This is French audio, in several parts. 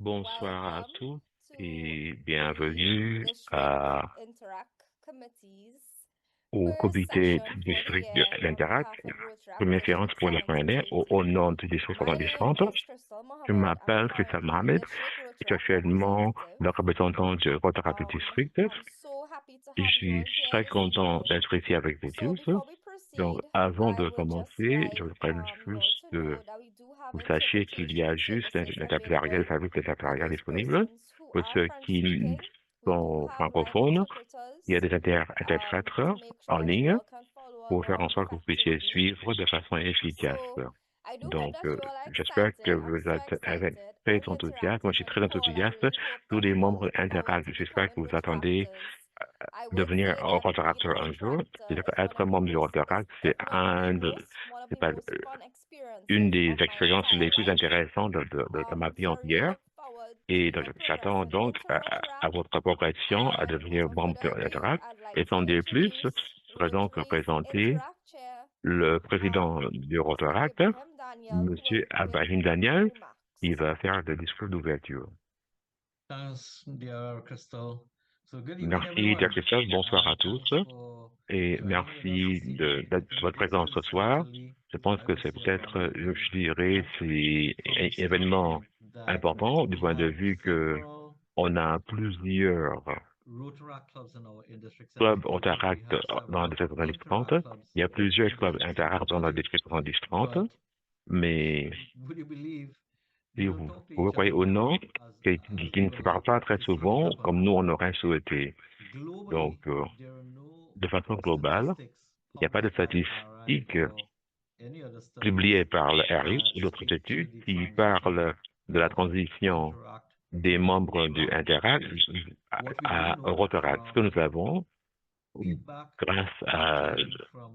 Bonsoir à tous et bienvenue au comité district de l'Interact, première séance pour la fin d'année au nom du district 7030. Je m'appelle Crystal Mohamed et je suis actuellement le représentant du Rotaract District. Je suis très content d'être ici avec vous tous. Donc, avant de commencer, je voudrais juste que vous sachiez qu'il y a juste un interprétariat, le service d'interprétariat disponible pour ceux qui sont francophones. Il y a des interprètes en ligne pour faire en sorte que vous puissiez suivre de façon efficace. Donc, j'espère que vous êtes très enthousiaste. Moi, je suis très enthousiaste. Tous les membres interactent. J'espère que vous attendez devenir un Rotaract un jour. C'est-à-dire qu'être membre du Rotaract, c'est pas une des expériences les plus intéressantes de ma vie entière. Et donc, j'attends donc à votre progression à devenir membre de l'Interact. Et sans dire plus, je voudrais donc présenter le président du Rotaract, Monsieur Abrahim Daniel, qui va faire le discours d'ouverture. Thanks, dear Crystal. So good evening, Merci, everyone. Dirk Christophe. Bonsoir à tous. Thanks for Et being with us merci de votre présence ce soir. especially, Je pense I que would c'est say, peut-être, je dirais, c'est un from événement that important du we point de have vue que several on a plusieurs Rotaract clubs in District clubs 70. We Interact have dans le several district 7030. Interact clubs Il y a plusieurs in clubs District Interact dans le 70. district 7030, But mais would you believe they si don't vous, talk to vous each croyez other ou non, as qui we ne would se parlent like? pas très They speak souvent comme separately. nous on aurait souhaité. Donc, Globally, there are no de façon globale, statistics il n'y a pas de published by RI statistiques or any other publiées studies par le RI that ou d'autres speak to études the qui transition parlent de la from transition Interact des to membres du Rotaract. Interact What we do know Rotaract. Ce que from nous avons, feedback grâce that à came from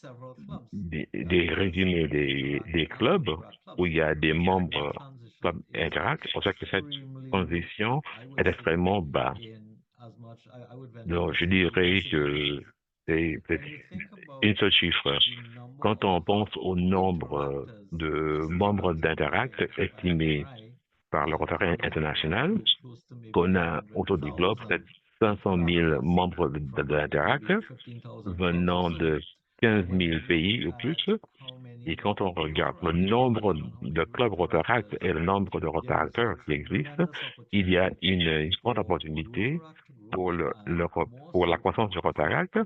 several clubs that des has résumés Interact des and clubs Rotaract où clubs, il y a des the membres transition club is Interact, c'est pour ça que cette extremely low. transition I would est say extrêmement bas. in as much I would venture Donc, to je say in dirais single que digits. c'est When you think about une seule chiffre. the number Quand on of pense au nombre interactors de membres estimated d'Interact by estimés RI, par le I Rotary would venture International, close to maybe qu'on a autour du globe, peut-être 500,000 500 000 interactors membres de from l'Interact maybe 15,000 clubs or venant so. de But 15 when 000 we look pays ou plus. at how Et many quand on regarde le Rotaract nombre clubs and how de many clubs Rotaract Rotaractors et le nombre de there is Rotaracteurs qui existent, tremendous il y a opportunity une grande for opportunité Rotaract to grow pour, and more pour la so croissance du for Rotaract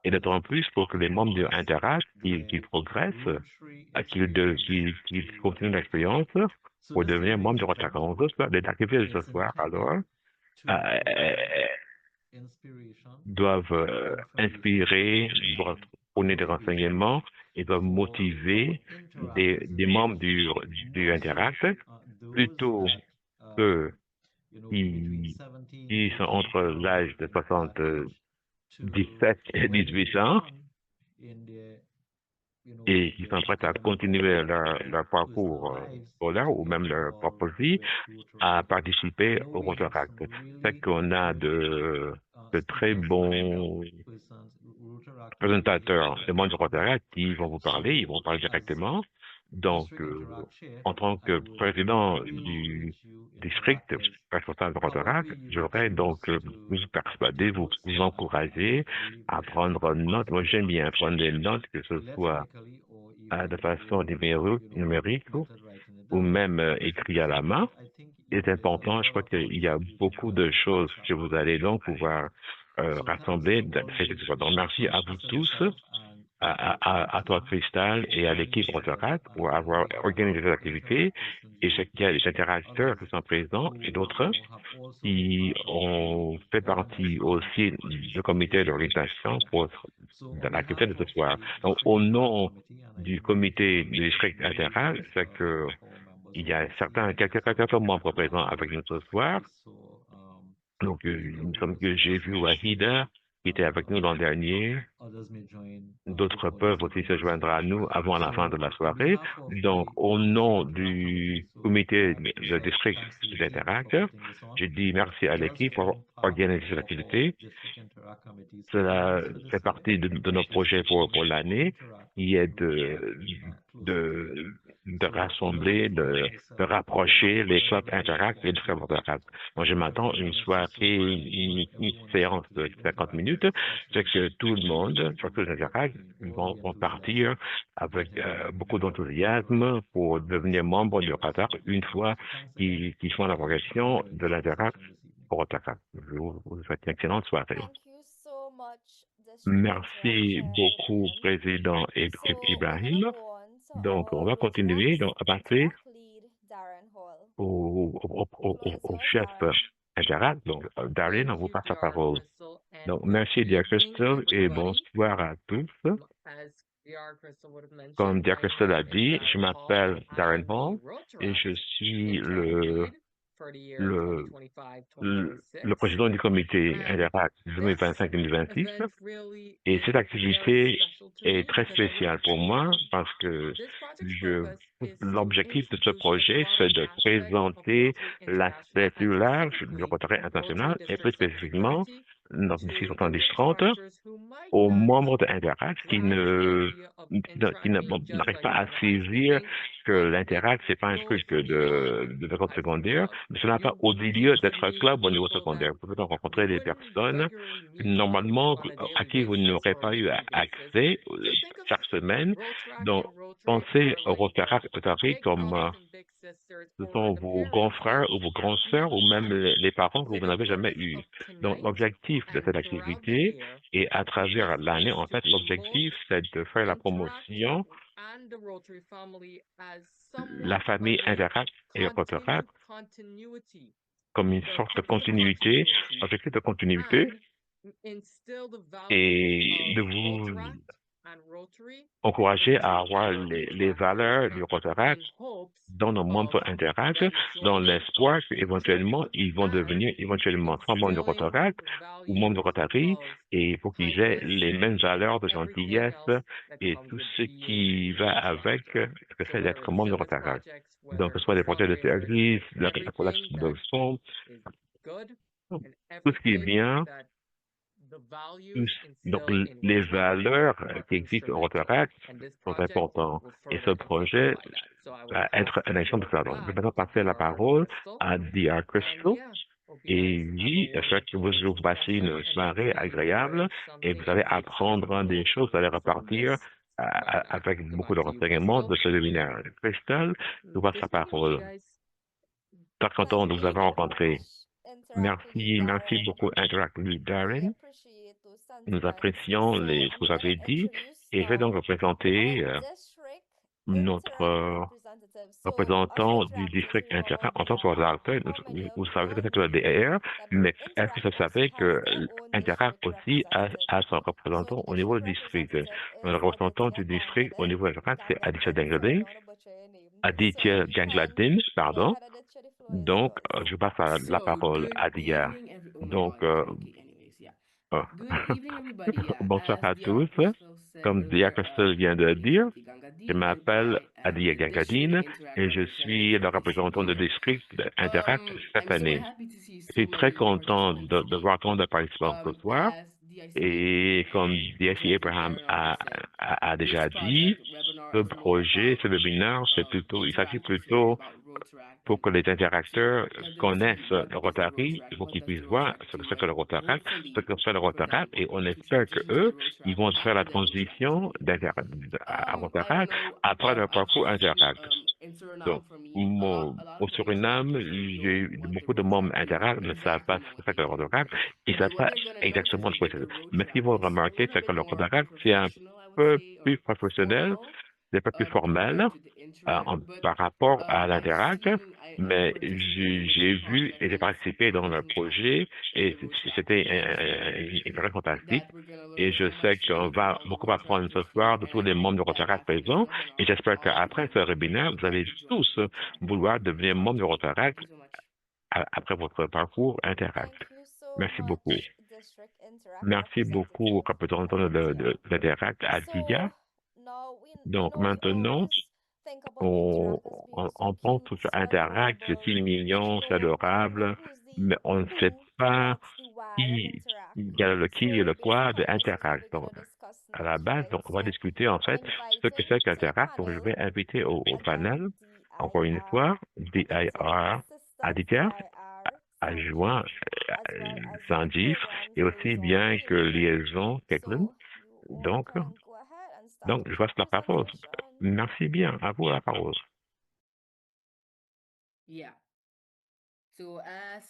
et interactors d'autant plus pour que les to membres de progress. Interact, qu'ils Their progressent, Rotary experience qu'ils is continuent valuable. l'expérience So pour this devenir membre evening, du Rotaract. Donc, l'activité de ce it's soir, alors, intended to euh, provide inspiration doivent and information inspirer, doivent and fournir des motivation renseignements et doivent for our motiver interactors, des membres du more so Interact those plutôt that que between qui, 17 qui sont entre l'âge de that age to 77 et where they 18 move ans on in their et qui their sont prêts à academic continuer or leur personal parcours lives scolaire to ou get même leur involved propre vie with à Rotaract. I participer know au we have Rotaract. some C'est really qu'on a good de très speakers lined up, bons persons, Rotaractors who will be présentateurs able des to membres du speak. Rotaract qui vont vous parler, ils So, vont parler as directement. Donc, District Interact Chair, en tant I que would président really du urge you district interactors, responsable de however Rotaract, you j'aurais donc choose vous to persuader, vote, vous I encourager believe à that you should prendre note. Moi, j'aime bien prendre des notes, que ce soit electronically or even de façon numérique method writing it ou down. même écrit à la So main. I think C'est there is a important. Je lot crois of qu'il y a beaucoup future de choses que outcomes. vous allez donc pouvoir So thanks rassembler as always, Donc, merci à vous Crystal tous, yourself and à your toi, team Cristal, et for à putting l'équipe together Rotaract pour avoir the organisé cette activité. Interact Persons Et Group il y a des and interacteurs others qui sont présents et who d'autres have also been qui part of ont the fait partie organization aussi du of comité this evening. d'organisation pour So de on l'activité behalf de ce of soir. the Donc, District au Interact nom Committee, and I du know there comité are du district many interact, c'est que of our members il who y are a also here, Crystal, quelques membres présents avec nous ce soir. I saw Donc, il me Wahida, who semble was que here j'ai vu last year. Wahida, qui était avec nous l'an Um, dernier. Others may join D'autres before the peuvent aussi se evening ends. joindre à nous avant la fin de So, la on soirée. behalf of Donc, the au nom District Interact Committee, du so comité de Crystal, district thanks to your team for d'Interact, putting this on. je dis merci à It does l'équipe pour form part organiser cette of our activité. District Interact Committee's Cela plans for fait this year partie de nos projets to pour l'année, interact qui est Rotaract closely. de So, rassembler, okay, de so rapprocher les clubs everyone Interact et le club Interact. Moi, je has m'attends à une been soirée, successful and une everyone is séance de happy with the 50 minutes. weather, C'est especially que tout le monde, surtout people les Interact, all the vont enthusiasts partir avec beaucoup for d'enthousiasme pour devenir membre du Qatar une fois So thanks again qu'ils font la progression for de this l'Interact session this evening. au Qatar. Je vous souhaite une excellente soirée. Thank you so much, District Interact Merci Chair beaucoup, Ibrahim. Président So we're gonna Ibrahim. go on to Donc, on our va continuer donc, à passer Interact lead, Darren Hall. au Floor is chef yours, Darren. Interact. Donc, Darren, on Thank vous you, passe la DR parole. Crystal, and Donc, good merci, Dear evening, Crystal, et everybody. bonsoir à tous. As DR Crystal would have Comme mentioned, Dear my Crystal a name is dit, je Darren Hall. m'appelle Darren I'm the Hall et Rotaract je suis Interact Lead for the year le, le 2025-2026. président du comité And Interact this 2025-2026. event really Et cette is very activité special to est me très because I would spéciale pour moi parce que this project's je, purpose is to l'objectif de ce introduce the projet, c'est broader de aspect of présenter Rotary l'aspect International and plus large du specifically Rotary Rotary international et plus District spécifiquement 7030 notre district to the 7030 Rotaractors who might aux not membres de Interact grasp the idea of Interact being just n'arrivent like pas à organized saisir speaking, que but it l'Interact, c'est pas un goes truc beyond de l'école as a secondaire, club. mais cela n'a pas You au will be milieu d'être un meeting club au niveau people that secondaire. Vous pouvez you rencontrer des wouldn't personnes regularly meet normalement on a à daily qui vous basis n'aurez or a pas eu weekly basis. accès So think of chaque it. semaine. Rotaract Donc, and Rotary pensez are au like Rotary big comme brothers and big sisters ce or sont the vos grands parents frères of ou vos grandes sœurs ou many même les parents que vous the n'avez jamais purpose eus. of Donc, tonight l'objectif de and cette throughout the activité year et à travers l'année, is en to fait, promote l'objectif, c'est de faire la Interact promotion, and the Rotary family as la somewhat of famille a Interact et Rotaract continuity, comme une the sorte de purpose of continuité, continuity, objectif de continuité and instill the values et of de vous Rotaract and Rotary encourager à into avoir our les interactors valeurs du Rotaract in hopes dans nos of membres Interact, them dans joining l'espoir Interact qu'éventuellement, ils vont and devenir éventuellement soit membres de instilling Rotaract the ou membres de values Rotary of et pour qu'ils aient kindness les mêmes valeurs de and everything gentillesse else that et comes tout with ce being qui va a avec Rotaractor. ce que So c'est whether d'être it's membre de civic Rotaract. projects, Donc, whether que ce it's soit des projets de fundraisers, service, la everything collection de that fonds, is good and tout ce qui est everything bien, that the values tous. Donc, instilled in les Rotaract valeurs are qui existent au instrumental. Rotaract And this sont project importantes. will Et further ce projet exemplify that. So I will va pass être un the exemple floor de ça. Donc, je vais back maintenant to passer la DR parole Crystal. à DR And Crystal. yeah, hope you Et guys have a oui, j'espère que vous wonderful passez session une and soirée hopefully you agréable learn et something vous allez apprendre des insightful choses, vous allez from repartir this webinar. avec So beaucoup back de to you, renseignements Crystal. de ce webinaire. Crystal, je vous passe la This being with you parole. guys. Très content Thank de you vous avoir very rencontré. much, Interact lead, Merci Darren. beaucoup, Interact Lead We really Darren. appreciate those Nous sentiments. apprécions So ce que I'm vous gonna avez dit introduce et je vais donc now our représenter district notre Interact representative. So as représentant du Interactors, district we have intérieur our en tant que DR. coordinateur. How many of Vous you savez all peut-être le know DR, that mais est-ce que vous Interactors savez has que their own Interact district aussi representative? a son So représentant the au niveau district du district? representative Le is représentant Aditya du district au Gangadin. niveau interact, c'est Thank God Aditya for this, I Dengradin. don't want to butcher your name. So Aditya you can Gangladin, go pardon. ahead, Aditya, the floor is Donc, yours. je passe la So, parole good à Dia. evening, oh my Donc, God, okay, anyways, yeah. euh, Good evening, everybody. Yeah, bonsoir as à DR tous. Crystal said Comme Dia earlier, Crystal vient my de name is dire, Aditya je Gangadin, and m'appelle I am Adia the District Gangadine Interact et je Representative suis le for this représentant du year. district Interact cette I'm so année. happy to see Je so suis très many content participants de today. voir tant de participants ce soir. As DIC Et Abraham comme and DSI Interactive Abraham Darren already said, a this déjà dit, project webinar ce is more projet, about ce webinaire, il s'agit interactors learning plutôt about Rotaract pour and que les to interacteurs let them connaissent see le what is the Rotary, il Rotaract, faut what qu'ils does puissent the voir Rotaract ce que do, c'est que and le Rotaract, ce hopefully que c'est le for them Rotaract, et on to espère que transition to the eux, ils Rotaract vont faire la after their Rotaract transition journey. à I don't Rotaract know, après but leur I've parcours seen Interact. in Suriname Donc, for me, a lot au of Suriname, interactors j'ai know eu what the beaucoup de membres Rotaract do, Interact ne savent exactly pas know ce que what c'est they que le do. Rotaract, ils ne savent But what pas they're gonna notice exactement ce is que that the c'est. Mais ce qu'ils vont Rotaract is a remarquer, little c'est que bit le more Rotaract, c'est un professional, I would peu say, plus or professionnel, formal c'est un peu plus formel, compared to the Interact. But par rapport à I've l'Interact, seen, I've mais participated with this j'ai vu project, et j'ai and it's participé dans le amazing projet et the Rotaract c'était is, and une expérience fantastique. that we're gonna Et learn je so sais much qu'on today from va all the beaucoup apprendre ce Rotaractors here, soir de tous and les I membres hope du that Rotaract after this présents. Et webinar, j'espère all of qu'après you ce webinaire, vous would like allez to join tous the Rotaract vouloir devenir membre du project. Rotaract Thank you so much. après votre parcours Interact. Thank you so Merci much, beaucoup. District Interact Merci beaucoup, representative représentant Aditya. d'Interact à So Dia. now we Donc know we maintenant, always think about Interact as being so on pense cute, sur so Interact, c'est adorable, si but mignon, c'est we don't know adorable, who's the mais on ne sait who, pas what's the why of qui, Interact. il y a le qui et So le based quoi de upon this is what Interact. we're Donc, gonna discuss à la base. Donc, on va discuter en fait ce que c'est qu'Interact. Donc, je vais inviter au panel, encore une fois, DIR Aditya, adjoint Sanjif, et aussi bien que liaison Kathleen. Donc, je passe la parole. Merci bien. À vous la parole. Yeah. So as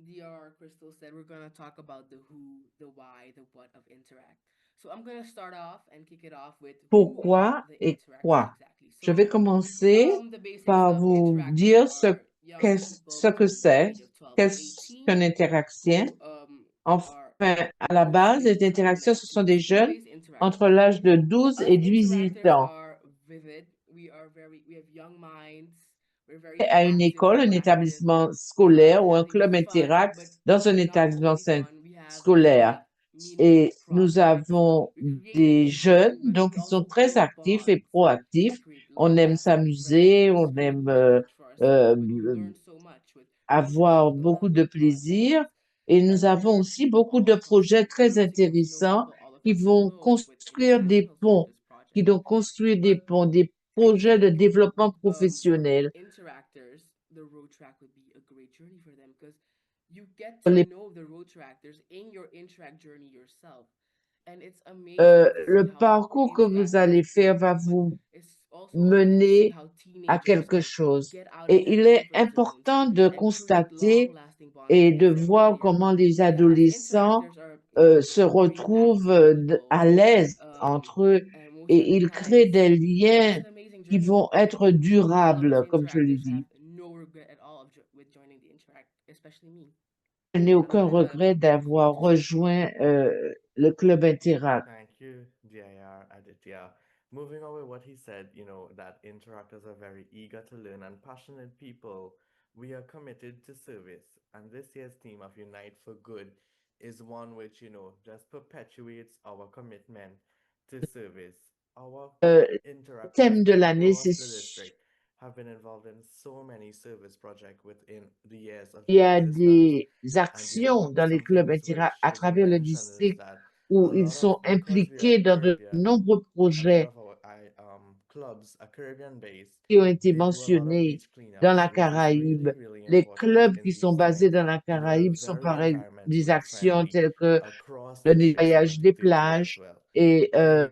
DR Crystal said, we're gonna talk about the who, the why, the what of Interact. So I'm gonna start off and kick it off with who Pourquoi are the et Interactors quoi? exactly. Je vais So commencer the basics par of vous Interactors dire ce are young people que between the c'est, age of 12 and qu'est-ce 18 qu'un interactien. who are Enfin, à la base, les interactions, ce sont des jeunes entre l'âge de 12 et 18 ans. are vivid. We have young minds. We're very À une active, école, un proactive, établissement scolaire ou un having club fun, Interact but dans un not établissement only fun, we have scolaire. big, Et meaningful nous projects. avons We create des an jeunes, impact, but donc we ils sont also très build actifs et bonds. proactifs. We create On aime long-lasting s'amuser, friendships. on We aime do much for ourselves, but you learn so much with avoir interacting beaucoup on de projects. plaisir. Et nous And avons there are aussi people beaucoup all de across the projets world très to get to know intéressants people all qui across the vont globe with construire des internationals through ponts, this project. qui vont construire des But ponts, des I projets de think développement for professionnel. interactors, the road track would be a great journey for them because you get Pour to les know the road tractors in your interact journey yourself. And it's amazing to le see how parcours que vous allez interactors faire grow, va but vous it's also amazing to see mener how à teenagers quelque like chose. get out of Et their il est comfort zones important de and create constater long-lasting bonds et that de extend voir from there. comment les Yeah, as adolescents interactors are se very retrouvent active people, à l'aise entre eux and most of et the ils time créent des it's liens an amazing qui journey. vont être All of us durables, comme je l'ai interactors dit. have no regret at all with joining the Interact, especially me. Je n'ai And aucun with that, regret d'avoir rejoint le club Interact. Thank you, DIR Aditya. Moving on with what he said, that interactors are very eager to learn and passionate people. We are committed to service, and this year's theme of Unite for Good is one which, just perpetuates our commitment to service. Our Le interactors thème de l'année, across c'est the district have been involved in so many service projects within the years of il y their a existence. des actions dans les Some clubs things Interact which à should be travers le mentioned is district that où a ils lot sont of, because we are impliqués dans de Caribbean, nombreux a lot projets of our clubs are Caribbean based. qui ont été They do a lot of mentionnés beach dans cleanups, la which is Caraïbe. really, really Les important clubs in qui sont these basés times. dans la And they're Caraïbe sont very par des environmentally actions friendly telles que across le the ships that nettoyage des they do as plages well. et They,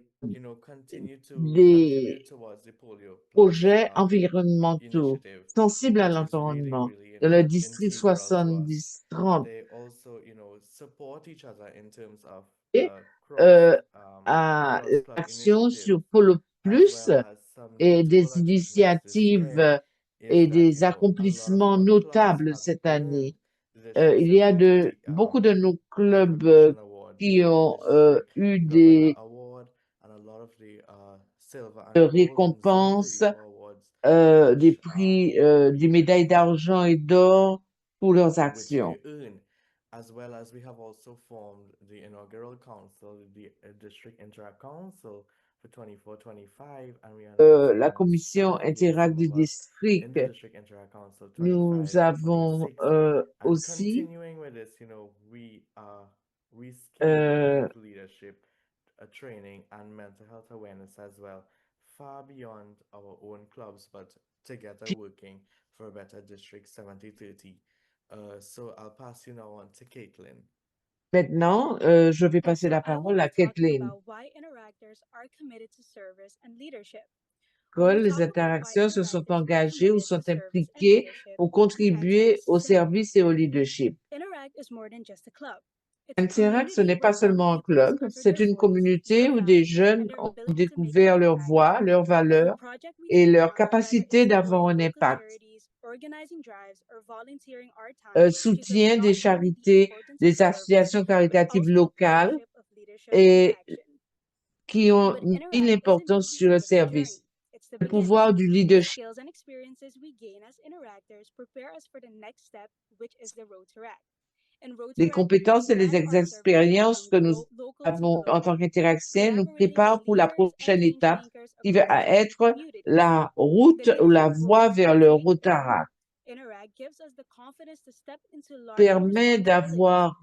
continue to contribute des towards the polio plus projets environnementaux initiative, sensibles à which is really, l'environnement really, dans le district integral to us. 70-30 They also, support each other in terms of et cross à club l'action initiatives, sur Polo as Plus well as some et notable des achievements this initiatives year. et Is that, des a lot of accomplissements our clubs notables have cette earned année. the District Il y a 7030 beaucoup de nos clubs recognition award, qui both ont the district eu governor des award and a lot of the silver and gold and zone récompenses, 34 awards, des prix, des médailles d'argent et d'or pour leurs which actions. they earn, as well as we have also formed the inaugural council, the District Interact Council for 24-25, and we are La now commission second year, Interact some du of us, in district, the District Interact Council nous avons 25-26. And aussi continuing with this, we are reskilling euh, youth leadership training and mental health awareness as well, far beyond our own clubs, but together working for a better District 7030. So I'll pass you now on to Caitlin. maintenant, je vais passer la parole à Kathleen. Les interactions se sont engagées ou sont impliquées pour contribuer au service et au leadership. Interact, ce n'est pas seulement un club, c'est une communauté où des jeunes ont découvert leur voix, leurs valeurs et leur capacité d'avoir un impact. Soutien des charités, des associations caritatives locales et qui ont mis l'importance sur le service. Le pouvoir du leadership. Les compétences et les expériences que nous avons en tant qu'interactions nous préparent pour la prochaine étape qui va être la route ou la voie vers le Rotaract. permet d'avoir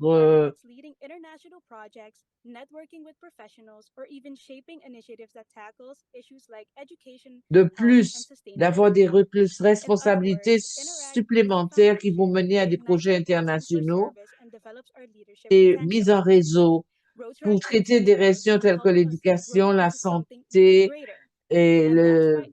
de plus, d'avoir des responsabilités supplémentaires qui vont mener à des projets internationaux et mise en réseau pour traiter des questions telles que l'éducation, la santé et le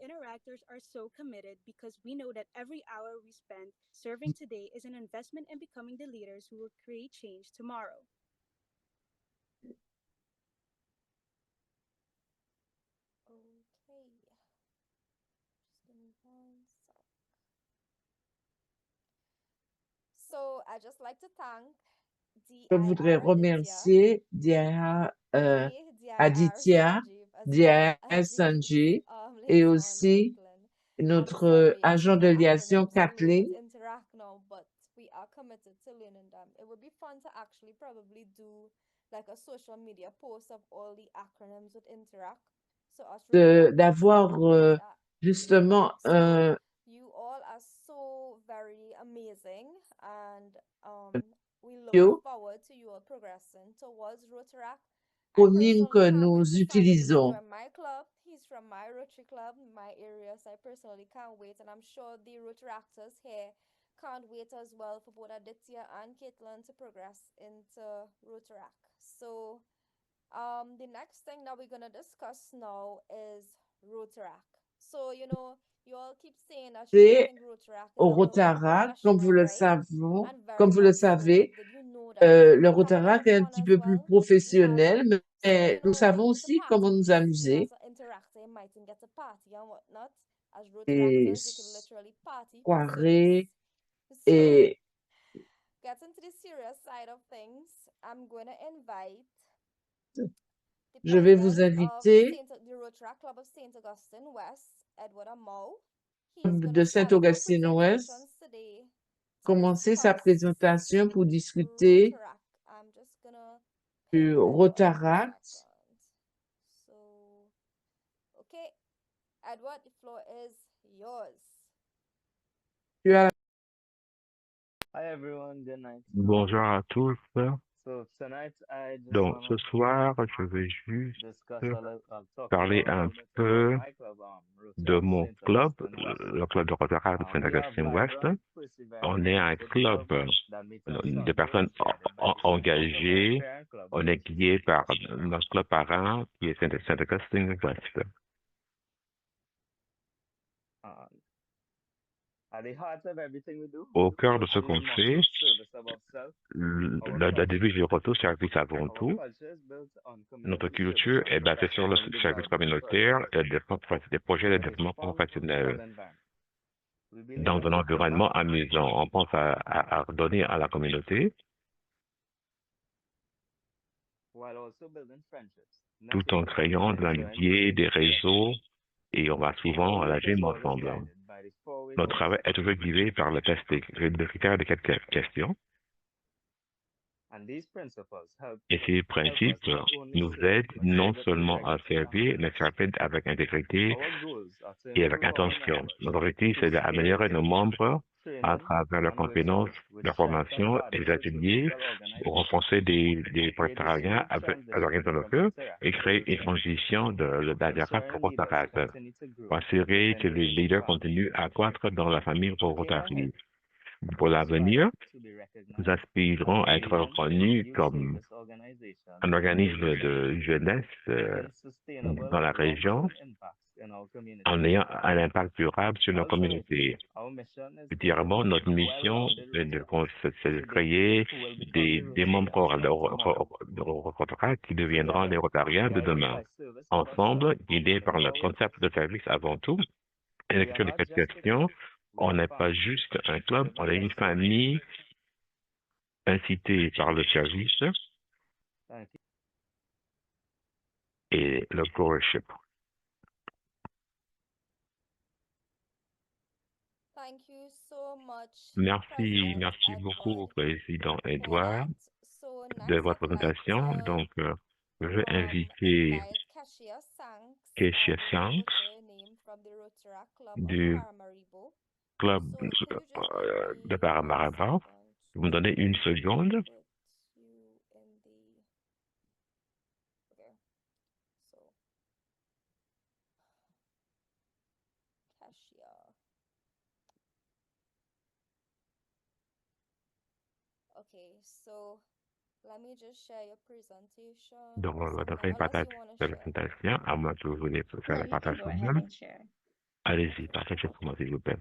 Okay. Just give me 1 sec. So I just like to thank je voudrais remercier Aditya, DIR Sanjay et aussi notre agent de liaison Kathleen. Interact now, but we are committed to learning them. It would be fun to actually probably do like a social media post of all the acronyms with Interact. So d'avoir justement un you all are so very amazing, and we look Yo. forward to you all progressing towards Rotaract. acronyme que nous utilisons. He's from my club, he's from my Rotary club, my area, so I personally can't wait, and I'm sure the Rotaractors here can't wait as well for both Aditya and Caitlin to progress into Rotaract. So the next thing that we're gonna discuss now is Rotaract. So you know, you all keep saying that you C'est think Rotaract is au a little bit Rotaract, comme vous professional, le right? savez, And very comme vous le much so. savez, Did you know that? le We have Rotaract est un fun petit as peu plus well. professionnel, So mais you nous know, savons to aussi comment party, nous as amuser an interactor, you mightn't get to party and whatnot. As et Rotaractors, you can literally party for soirées service. So et getting to the serious side of things, I'm going to invite the je vais vous president of inviter the Rotaract Club of St. Augustine West, Edward Amau. He's de going to start off our Saint-Augustine Ouest presentations today to commencer sa discuss présentation pour discuter Rotaract. I'm just going to du pin that 1 Rotaract. second. So, okay, Edward, the floor is yours. Tu as Hi everyone, good night. Bonjour à tous. So tonight I just Donc, ce wanna soir, je vais juste discuss a little, talk parler about a un little bit peu about my club, de Rotaract mon St. club, Augustine West. le club de Rotaract de We are Saint-Augustine West. vibrant, perseverant, On est un committed club club that meets our de standards, personnes guided by the support of our engagées. parent club. On est guidé par notre club parent qui est Saint-Augustine West. At the heart of everything we do, Au cœur de ce is qu'on the fait, motto, service above self. la devise du retour, service avant Our tout. culture is built on Notre community culture service est and basée sur le professional service development communautaire projects et le développement des projets de in a développement fun, professionnel fun environment. We believe dans in un giving environnement back amusant. On pense à donner à la communauté while also building friendships, tout en networking, créant and de enjoying l'amitié, des together. réseaux et on va souvent à Our la work is gym always ensemble. guided by these four Notre goals. travail est toujours guidé par le critère de quelques questions. And these principles help Et ces us principes not only nous serve, aident but non serve with seulement à integrity and servir, mais servir avec intégrité our goals are to et avec improve our intention. members Notre objectif, c'est through d'améliorer nos skills, membres à training, travers leurs and compétences, workshops which leur strengthen formation et les partnerships with ateliers local pour organizations. renforcer des They partenariats distribute avec transition l'organisation from locale Interact et to créer une Rotaract, transition d'Adirac ensuring pour leaders Rotaract, continue to grow pour assurer que within the les leaders Rotaract. continuent à croître dans la famille Looking Rotary. ahead, Pour we l'avenir, aspire to be nous recognized as aspirons a à être leading reconnus youth comme service organization un organisme with de jeunesse making sustainable dans la région long-term impacts in our community. en ayant un impact durable sur nos Also, communautés. our mission is to Particulièrement, notre build mission well-rounded est de Rotaracts c'est de today créer who will become the des membres Rotarians tomorrow. de Rotaract qui deviendront Together, les Rotariens de guided demain. by service above Ensemble, self, guidés par le empowered, concept de service avant tout, et la we are question des not just a questions, club, we on are n'est pas family, juste un club, on est driven une by service. famille incitée par le service Thank you. et le growership. Thank you so much, Merci President beaucoup, Edward, Président for Edouard, that. So de next, votre I'd like présentation. to Donc, je vais inviter invite Keshia Sanks. Keisha This is Sanks her name from the Rotaract Club of du Paramaribo. club So could you just let de me Paramaribo. Vous me donnez une seconde. with you in the okay. So cashier. Okay, so let me just share your presentation Donc, for on a va second, donner une unless partage you want to de la share. présentation, à moins que vous voulez faire le partage vous-même. Allez-y, partagez pour moi, s'il vous plaît.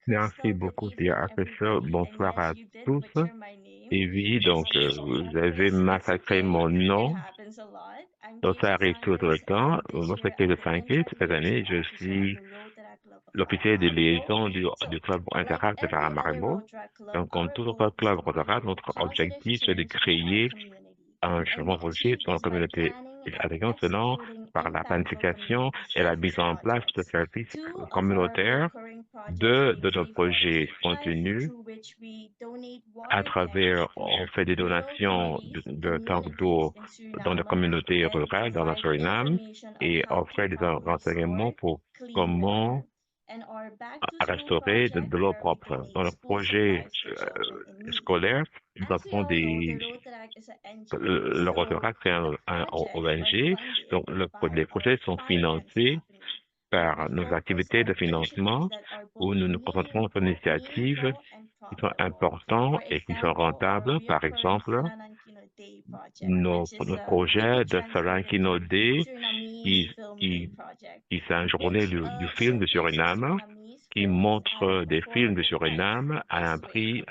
Merci beaucoup, Tia Crystal. Bonsoir à tous. Et oui, donc, vous avez massacré mon nom. Donc, ça arrive tout le temps. Moi, c'est que de 5 cette année, je suis l'officier de liaison du club Interact de Paramaribo. Donc, comme tout autre club Rotaract, notre objectif, c'est de créer un changement positif dans la communauté. Et avec cela, par la planification et la mise en place de services communautaires de nos projets contenus à travers, on fait des donations de tanks d'eau dans les communautés rurales dans la Suriname et on fait des renseignements pour comment restaurer de l'eau propre. Dans le projet scolaire, nous avons le Rotaract, c'est un ONG, donc les projets sont financés par nos activités de financement où nous nous concentrons sur des initiatives qui sont importantes et qui sont rentables. Par exemple, nos projets de Sarankino Day, qui c'est une journée du film de Suriname, qui montre des films de Suriname à un prix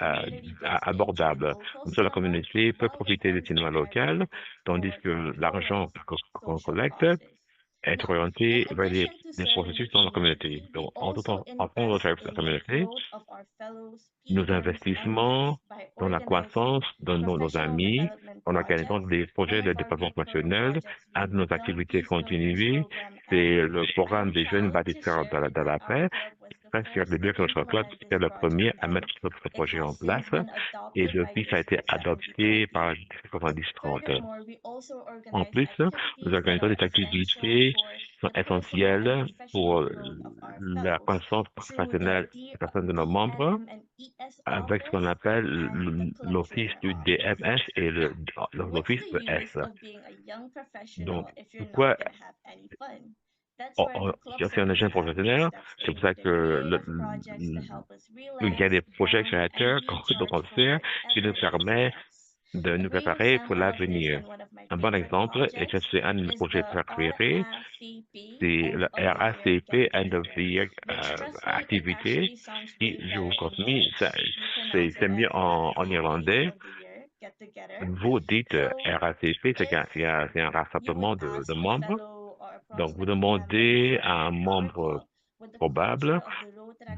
abordable. Comme ça, la communauté peut profiter du cinéma local, tandis que l'argent qu'on collecte est orienté vers des processus dans la communauté. Donc, en fond de la communauté, nos investissements dans la croissance de nos amis, en organisant des projets de développement national, un de nos activités continues, c'est le programme des jeunes bâtisseurs de la paix. Sur le lieu que notre club était le premier à mettre ce projet en place et depuis, ça a été adopté par 90-30. En plus, nous organisons des activités qui sont essentielles pour la croissance professionnelle des personnes de nos membres avec ce qu'on appelle l'office du DMS et l'office de S. Donc, pourquoi si on est jeune professionnel, c'est pour ça que il y a des projets créateurs qu'on fait qui nous permettent de nous préparer pour l'avenir. Un bon exemple, et que c'est un de mes projets préférés, c'est le RACP End of the Year activité. Et je vous confirme, c'est mieux en irlandais. Vous dites RACP, c'est un rassemblement de membres. Donc, vous demandez à un membre probable,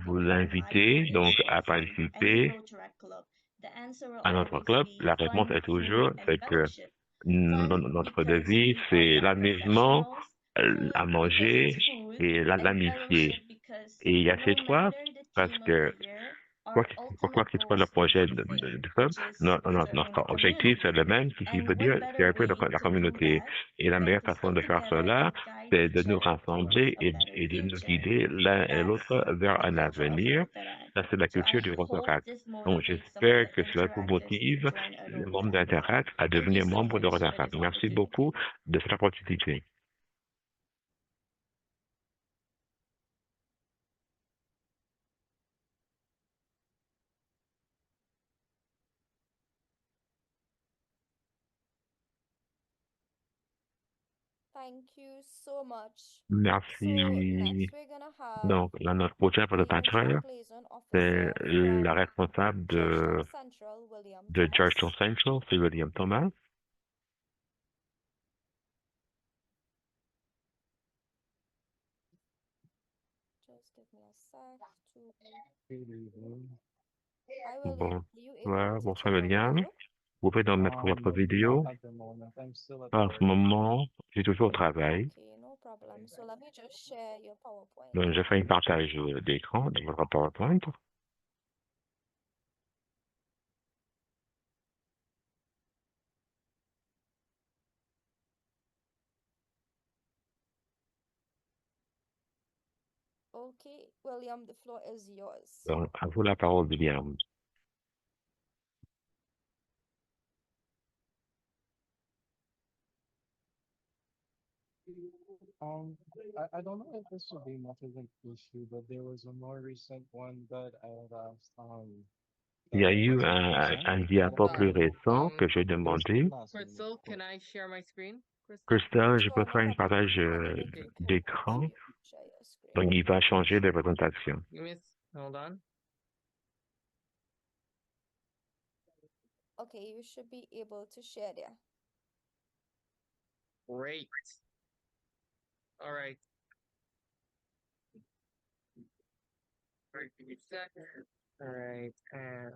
vous l'invitez donc à participer à notre club. La réponse est toujours, c'est que notre devise, c'est l'amusement, à manger et l'amitié. Et il y a ces trois parce que quoi que soit le projet de club, notre objectif c'est le même, ce qui veut dire c'est un peu la communauté. Et la meilleure façon de faire cela, c'est de nous rassembler et de nous guider l'un et l'autre vers un avenir. Ça, c'est la culture du Rotaract. Donc, j'espère que cela vous motive, les membres d'Interact, à devenir membres de Rotaract. Merci beaucoup de cette opportunité. Thank you so much. Merci. So next we're gonna have Donc, là, notre prochain the présentateur, interact liaison c'est officer la from responsable Georgetown Central, William de Thomas. Georgetown Central, c'est William Thomas. Just give me a sec to. Hi William, are you able Bonsoir, to bonsoir check your William. video? Vous pouvez donc mettre votre vidéo. En ce moment, je suis toujours au travail. Okay, no problem. So let me just share your PowerPoint. Donc, je fais un partage d'écran de votre PowerPoint. Okay, William, the floor is yours. Donc, à vous la parole, William. I don't know if this would be much of an issue, but there was a more recent one that I had asked Il y a eu Crystal to un present. diapo plus récent que j'ai There's demandé. two last minute Crystal, can reports. I share my screen? Crystal? Crystal, je Sure, peux no faire un problem. partage Okay. d'écran. Share your screen. Donc, il va changer de présentation. Give me hold on. Okay, you should be able to share there. Great. All right. All right, give me a sec. All right, and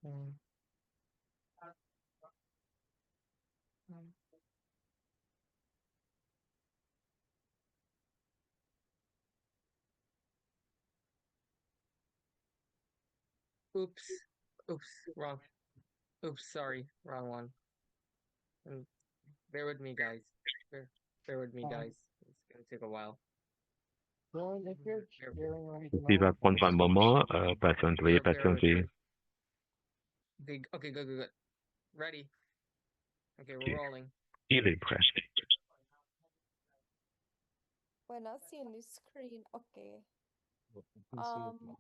um, oops, wrong. Oops, sorry, wrong one. Bear with me, guys. Bear with me, guys. It's gonna take a while. Dylan, if you're sharing right Il va now, prendre un moment, patienter, Bear with patienter. me. Okay, good. Ready? Okay, we're Okay. rolling. Il est prêt. We're not seeing the screen. Okay. you can see it now.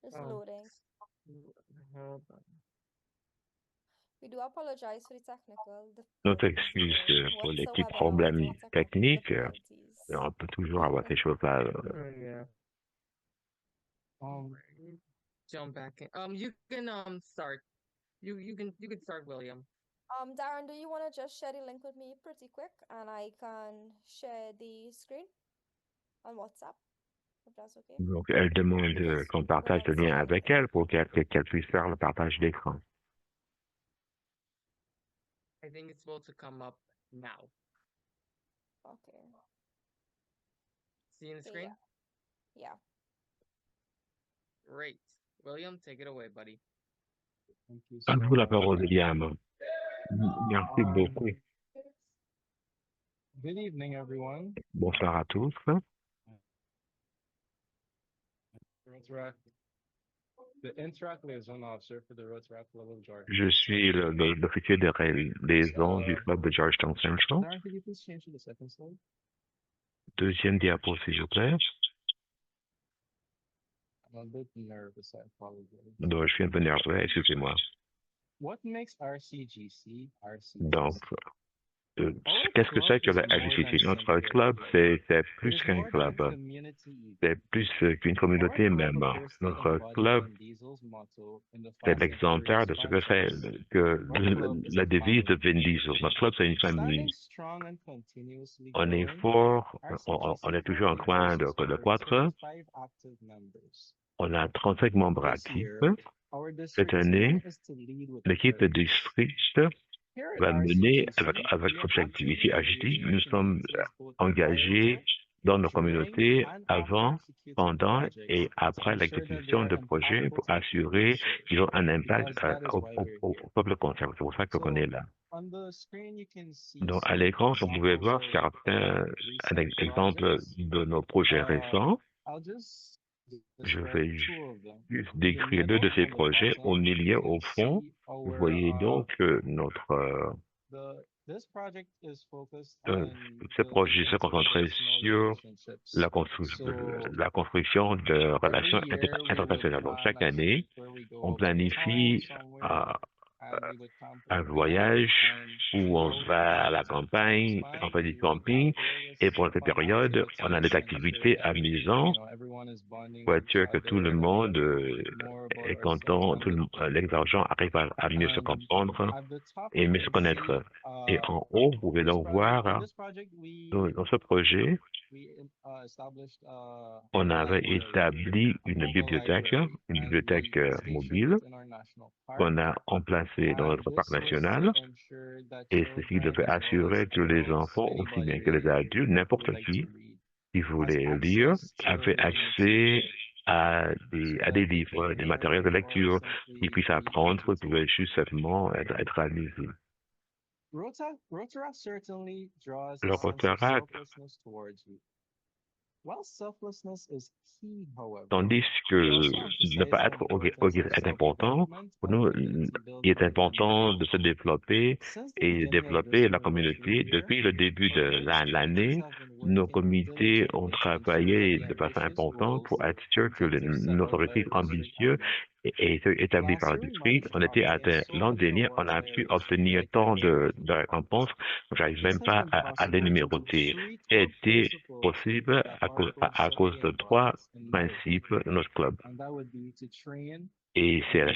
It's Oh. loading. Hold on. We do apologize for the technical Notre difficulties. excuse pour les petits What's a webinar problèmes without technical techniques. difficulties? On peut toujours avoir ces choses-là. Yeah. Um, Jump back in. You can start. You can start, William. Darren, do you want to just share the link with me pretty quick, and I can share the screen on WhatsApp, if that's okay? Donc, elle demande qu'on partage le lien avec elle pour qu'elle puisse faire le partage d'écran. I think it's supposed to come up now. Okay. See in the Okay, screen? Yeah. Great. William, take it away, buddy. thank you À so vous la much. parole, William. Merci beaucoup. Good evening, everyone. Bonsoir à tous. The Interact Liaison Officer for the Rotaract Club of Georgetown. Je suis l'officier de liaison du club de Georgetown Central. Darren, could you please change to the second slide? Deuxième diapo, s'il vous plaît. I'm a bit nervous, I apologize. Donc, je suis un peu nerveux, excusez-moi. What makes RCGC RCGC? Donc, qu'est-ce que c'est que le RGCC? Notre club, c'est plus qu'un club. C'est plus qu'une communauté même. Notre club, c'est l'exemplaire de ce que c'est que la devise de Vin Diesel. Notre club, c'est une famille. On est fort, on est toujours en train de croître. On a 35 membres actifs. Cette année, l'équipe de district va mener avec objectif. Ici, HT, nous sommes engagés dans nos communautés avant, pendant et après l'exécution de projets pour assurer qu'ils ont un impact au peuple concerné. C'est pour ça qu'on est là. Donc, à l'écran, vous pouvez voir un exemple de nos projets récents. Je vais juste décrire deux de ces projets. Au milieu, au fond, vous voyez donc notre... ce projet se concentrait sur la construction de relations internationales. Donc, chaque année, on planifie un voyage où on va à la campagne, on fait du camping, et pour cette période, on a des activités amusantes pour être sûr que tout le monde est content, les argents arrivent à mieux se comprendre et mieux se connaître. Et en haut, vous pouvez donc voir, dans ce projet, on avait établi une bibliothèque mobile national park. qu'on a emplacé dans notre parc This was national, to ensure that et ceci devait children, as well as assurer que les adults, enfants, aussi bien anybody que les adultes, who n'importe would like qui to read, qui has voulait lire, access to avait literature accès à so des that they livres, can des matériels de learn or lecture, qu'ils simply puissent be apprendre, entertained. pouvaient juste simplement être amusés. Rotaract certainly draws Le a sense of Rotaract, selflessness towards you. While selflessness is key, however, tandis que we also ne emphasize pas the être importance of est important, self-development pour and nous, community il est building in important de communities. se développer Since the et beginning of this développer la university communauté. year, Depuis le début de our district committees l'année, have been nos working comités ont diligently to ensure that travaillé the de façon ambitious importante goals pour être and sûr que objectives set nos out by objectifs our district are ambitieux met. et établis Last par le year, we district managed ont to été obtain atteints. so L'an many dernier, on awards a by our pu district that obtenir I tant can't even keep de count. récompenses que j'arrive This même has pas been à les possible due to numéroter. three Ça a core été principles possible that our club à cause strongly de trois embodies, in my opinion, principes de notre club. and that would be to train, Et to c'est learn,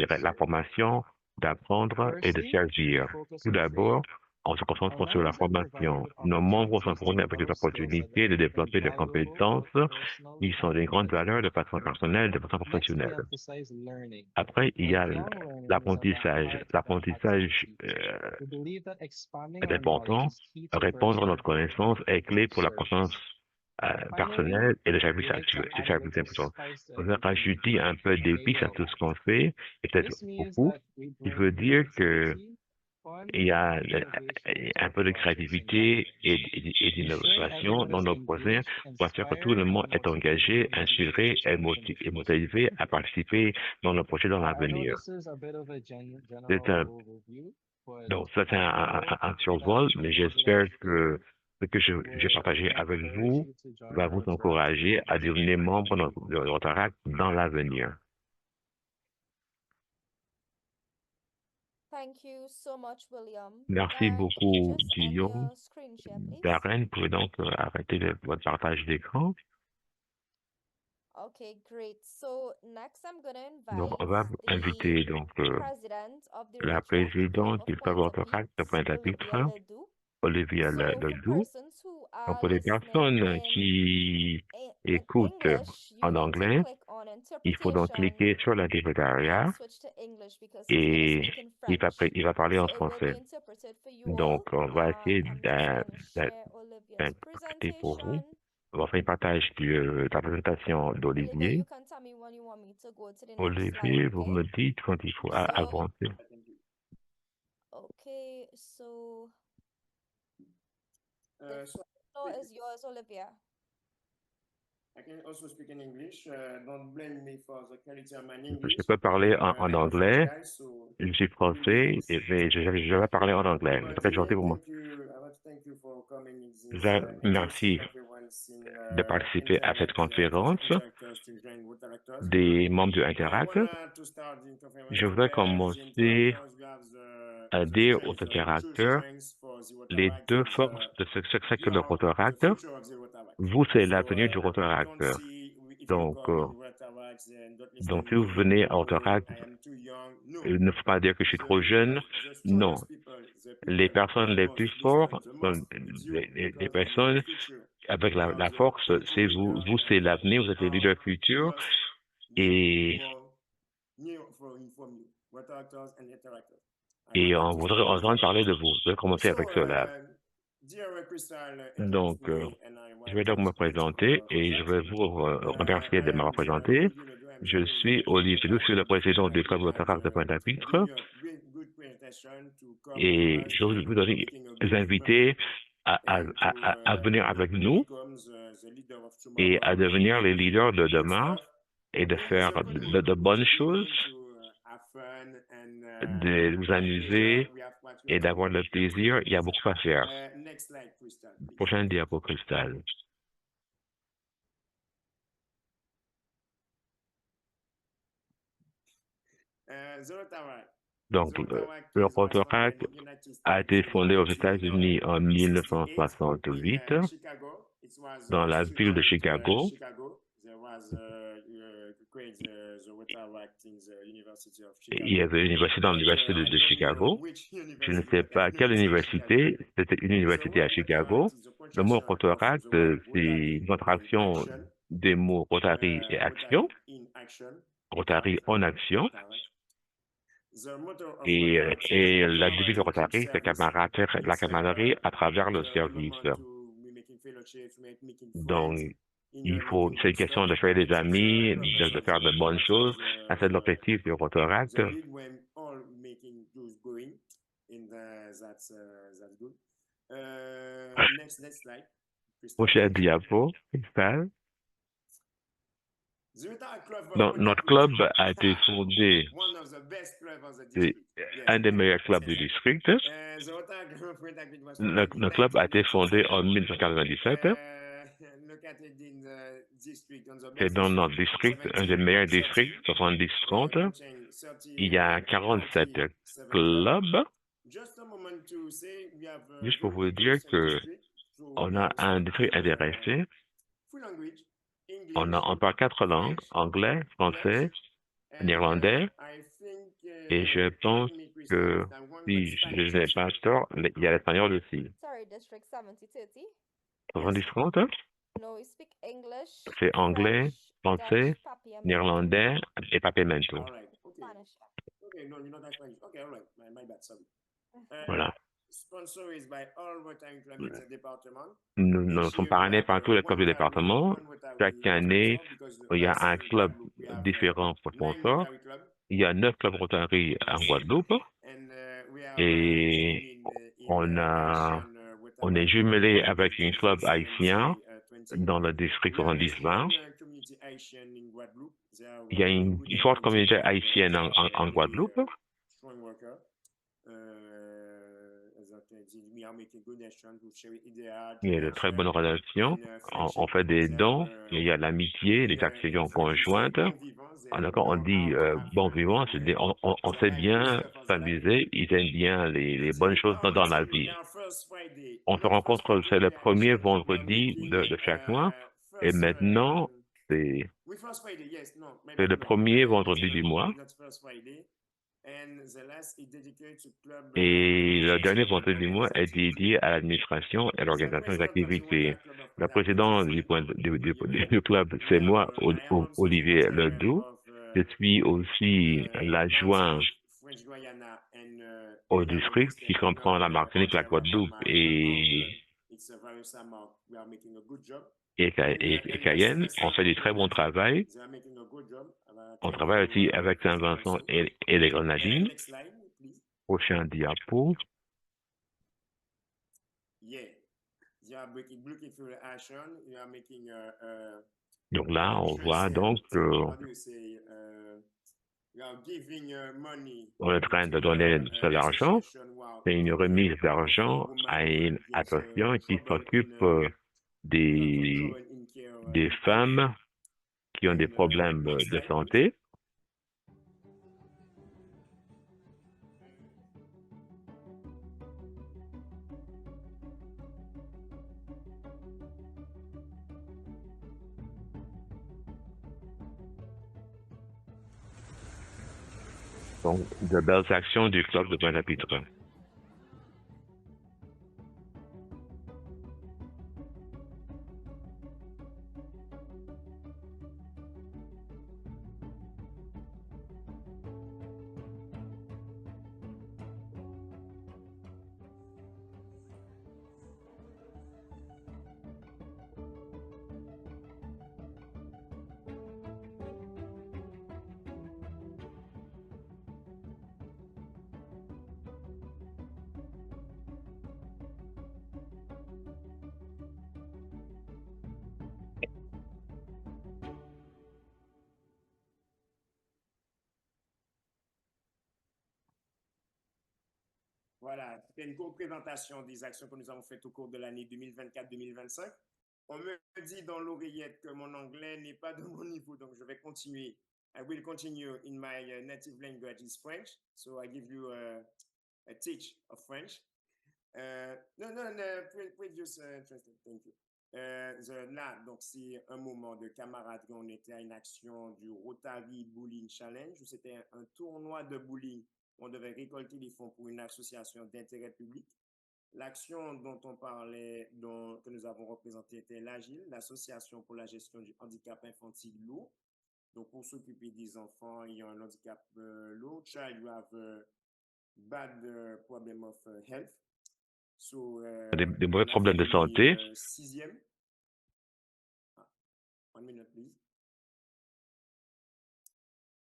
and to la serve. formation, d'apprendre et de Firstly, we servir. focus Tout on d'abord, training. on se Our concentre sur la members are provided formation. with Nos membres sont opportunities to fournis avec des develop skills that opportunités de have been développer des valuable compétences both personally qui sont and des grandes valeurs de professionally. façon personnelle, de façon Next, we professionnelle. emphasize learning. Après, il y a Lifelong learning is at the l'apprentissage. heart of our L'apprentissage activity. We believe that expanding est our knowledge important. is key to Répondre à personal notre growth connaissance est clé and pour la croissance service. Finally, personnelle et le we service like to actuel. C'est add ça a le plus little important. spice to On va everything we rajouter do. un peu d'épices à Payout. tout ce qu'on fait, et peut-être This means beaucoup. that we Il bring veut dire que creativity, fun, il y a and innovation to un our peu de projects and créativité gatherings. et Ensuring d'innovation everyone dans is nos projets engaged, pour assurer que tout le inspired, monde and est motivated engagé, in inspiré future et initiatives. motivé à participer dans nos projets dans I know l'avenir. this is a bit of a C'est general overview, but donc, ça, c'est I hope un that survol, the mais things that I j'espère que shared ce que j'ai will partagé avec encourage vous you to join va vous Rotaract in encourager the à future. devenir membre de Rotaract dans l'avenir. Thank you so much, William. Merci Darren, beaucoup, just end Guillaume. your screen share, please. Darren, vous pouvez donc arrêter votre partage d'écran. Okay, great. So next I'm gonna Donc, invite on va the inviter donc president of the la Rotaract Club présidente of du club Rotaract de Pointe-à-Pitre, Pointe-à-Pitre, Olivia Ledoux. Olivia So for Ledoux. persons who Donc, are pour les listening personnes qui in écoutent English, you en need to anglais, click on il faut donc interpretation cliquer sur and l'interprétariat switch to English because he's gonna et speak in French. il va parler en So it will be français. interpreted for you all. Donc, on va essayer I'm just gonna share Olivia's d'interpréter pour vous. presentation. On va faire un partage de la présentation Olivia, d'Olivier. you can tell me when you want me to go to the next Olivier, slide, vous okay? me dites quand il faut So, avancer. okay, so the floor is yours, Olivia. I can also speak in English. Don't blame me for the quality of my Je English. peux parler en I'm a French anglais. guy, so Je suis it will be français, easy. mais je vais parler en anglais. C'est très gentil pour moi. Thank you. I want to thank you for coming in this Merci interesting conference in de participer à cette Interact, conférence Interactors to join Rotaractors. des membres de I Interact. want to start the conference Je to voudrais tell the commencer interactors you have à the dire aux strength, two interacteurs strengths for the les Rotaract deux and forces de ce que you le are the Rotaract. future of the Rotaract. Vous, c'est So l'avenir du don't Rotaract. see if you Donc, come in Rotaract and don't listen donc, si vous me, venez à oh, Rotaract, I am too young. No. il ne faut pas dire que je suis trop jeune. The Non. strongest people, the Les people who personnes are les most plus listen fortes the sont most, it's you, les because you are personnes the future. avec You are la the force, c'est future vous. leader, Vous, c'est and l'avenir, vous êtes les leaders now futurs. we Et, more new for inform you, Rotaractors and Interactors. et on voudrait entendre parler de vous. Je vais commencer avec cela. Dear Crystal, Donc, je vais donc me présenter et je vais vous remercier de me représenter. Je suis Olivier Ledoux, je suis le président du club Rotaract de Pointe-à-Pitre et je vais vous donner les invités à venir avec nous et à devenir les leaders de demain et de faire de bonnes choses, de vous amuser et d'avoir le plaisir. Il y a beaucoup à faire. Prochaine diapo, Cristal. Donc, le Rotaract a été fondé aux États-Unis en 1968 dans la ville de Chicago. Il y avait une université dans l'université de Chicago. Je ne sais pas quelle université, c'était une université à Chicago. Le mot Rotaract, c'est une contraction des mots Rotary et action. Rotary en action. The motto of Et, Rotaract et is la devise de camaraderie through Rotary, c'est service. la camaraderie à travers le The service. moment to be making fellowships, making Donc, friends, il faut, making c'est une good question stuff. de faire des It's the amis, purpose de of faire de bonnes choses. C'est l'objectif du Rotaract. the lead when all making those going, and that's good. Next slide. Crystal. Prochaine diapo, Cristal. The Rotaract Club of Donc, notre club Pointe-à-Pitre. a été fondé, One of the best clubs of the c'est district. Yes. un des meilleurs clubs du district. The Rotaract Club of Pointe-à-Pitre was founded in Le club a été fondé en 1997. 1997. Located in the district, on the C'est best dans notre district, district, un des meilleurs districts, 70-30. Il y a 47 clubs. Just a moment to say we have Juste pour very vous dire interesting que district. So on we a have un district intéressé. full language, On parle 4 langues, anglais, français, néerlandais. I think, Et je pense correct me, Crystal, que, if I'm wrong, si but je n'ai pas tort, il y a l'espagnol aussi. Sorry, District 7030. 70-30, No, we speak English, c'est anglais, French, français, Dutch, papiamento, néerlandais et papiamento. All right. Okay. Spanish. Okay. No, you're not that Spanish. Okay. All right. My bad. Sorry. Voilà. Sponsored by all Rotary Club in the department. Nous sommes parrainés par tous les clubs du département. Chaque année, il y a un club différent pour sponsor. Il y a 9 clubs Rotary en Guadeloupe. Et on est jumelé avec un club haïtien dans le district 70-20. Il y a une forte communauté haïtienne en Guadeloupe. Il y a de très bonnes relations. On fait des dons. Il y a l'amitié, les actions conjointes. Quand on dit bon vivant, on sait bien s'amuser. Ils aiment bien les bonnes choses dans la vie. On se rencontre, c'est le premier vendredi de chaque mois. Et maintenant, c'est le premier vendredi du mois. Et le dernier vendredi du mois est dédié à l'administration et à l'organisation des activités. Le président du club, c'est moi, Olivier Ledoux. Je suis aussi l'adjoint au district qui comprend la Martinique, la Guadeloupe et Cayenne. On fait du très bon travail. On travaille aussi avec Saint-Vincent et les Grenadines. Prochain diapo. Donc là, on voit donc on est en train de donner de l'argent. C'est une remise d'argent à une association qui s'occupe des femmes qui ont des problèmes de santé. Donc, de belles actions du club de Pointe-à-Pitre. Voilà, c'était une courte présentation des actions que nous avons faites au cours de l'année 2024-2025. On me dit dans l'oreillette que mon anglais n'est pas de mon niveau, donc je vais continuer. I will continue in my native language is French, so I give you a teach of French. Previous translation, thank you. Là, donc c'est un moment de camaraderie. On était à une action du Rotary Bowling Challenge, où c'était un tournoi de bowling. On devait récolter des fonds pour une association d'intérêt public. L'action dont on parlait, que nous avons représentée, était l'AGIL, l'Association pour la gestion du handicap infantile lourd. Donc, pour s'occuper des enfants ayant un handicap low, child who have bad problem of health. So, Des mauvais on a problèmes de fini santé. sixième. One minute, please.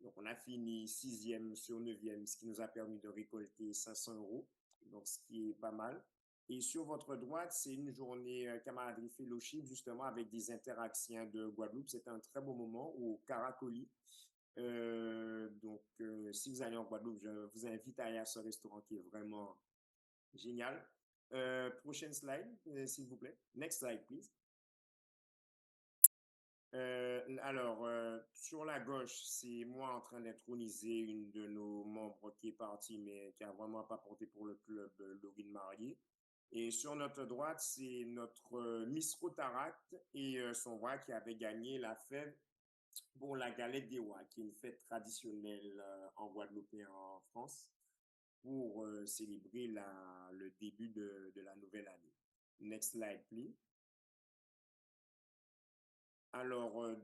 Donc, on a fini sixième sur neuvième, ce qui nous a permis de récolter 500 €, donc ce qui est pas mal. Et sur votre droite, c'est une journée camaraderie fellowship, justement, avec des interactions de Guadeloupe. C'était un très beau moment au Caracoli. Donc, si vous allez en Guadeloupe, je vous invite à aller à ce restaurant qui est vraiment génial. Prochaine slide, s'il vous plaît. Next slide, please. Alors, sur la gauche, c'est moi en train d'introniser une de nos membres qui est partie, mais qui a vraiment pas porté pour le club, Laurine Marié. Et sur notre droite, c'est notre Miss Rotaract et son roi qui avait gagné la fête pour la galette des rois, qui est une fête traditionnelle en Guadeloupe et en France pour célébrer le début de la nouvelle année. Next slide, please. Alors,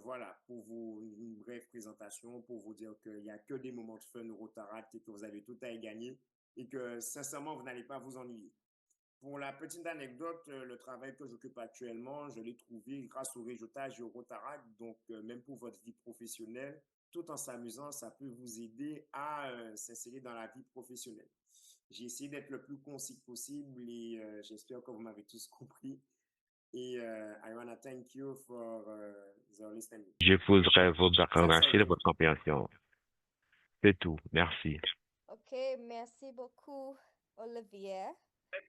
voilà, pour vous, une brève présentation, pour vous dire qu'il n'y a que des moments de fun au Rotaract et que vous avez tout à y gagner et que, sincèrement, vous n'allez pas vous ennuyer. Pour la petite anecdote, le travail que j'occupe actuellement, je l'ai trouvé grâce au réseautage et au Rotaract. Donc, même pour votre vie professionnelle, tout en s'amusant, ça peut vous aider à s'insérer dans la vie professionnelle. J'ai essayé d'être le plus concis possible et j'espère que vous m'avez tous compris. Et I want to thank you for the listening. Je voudrais vous That's all, remercier de Lily. votre compréhension. C'est tout. Merci. Okay, merci beaucoup, Olivier,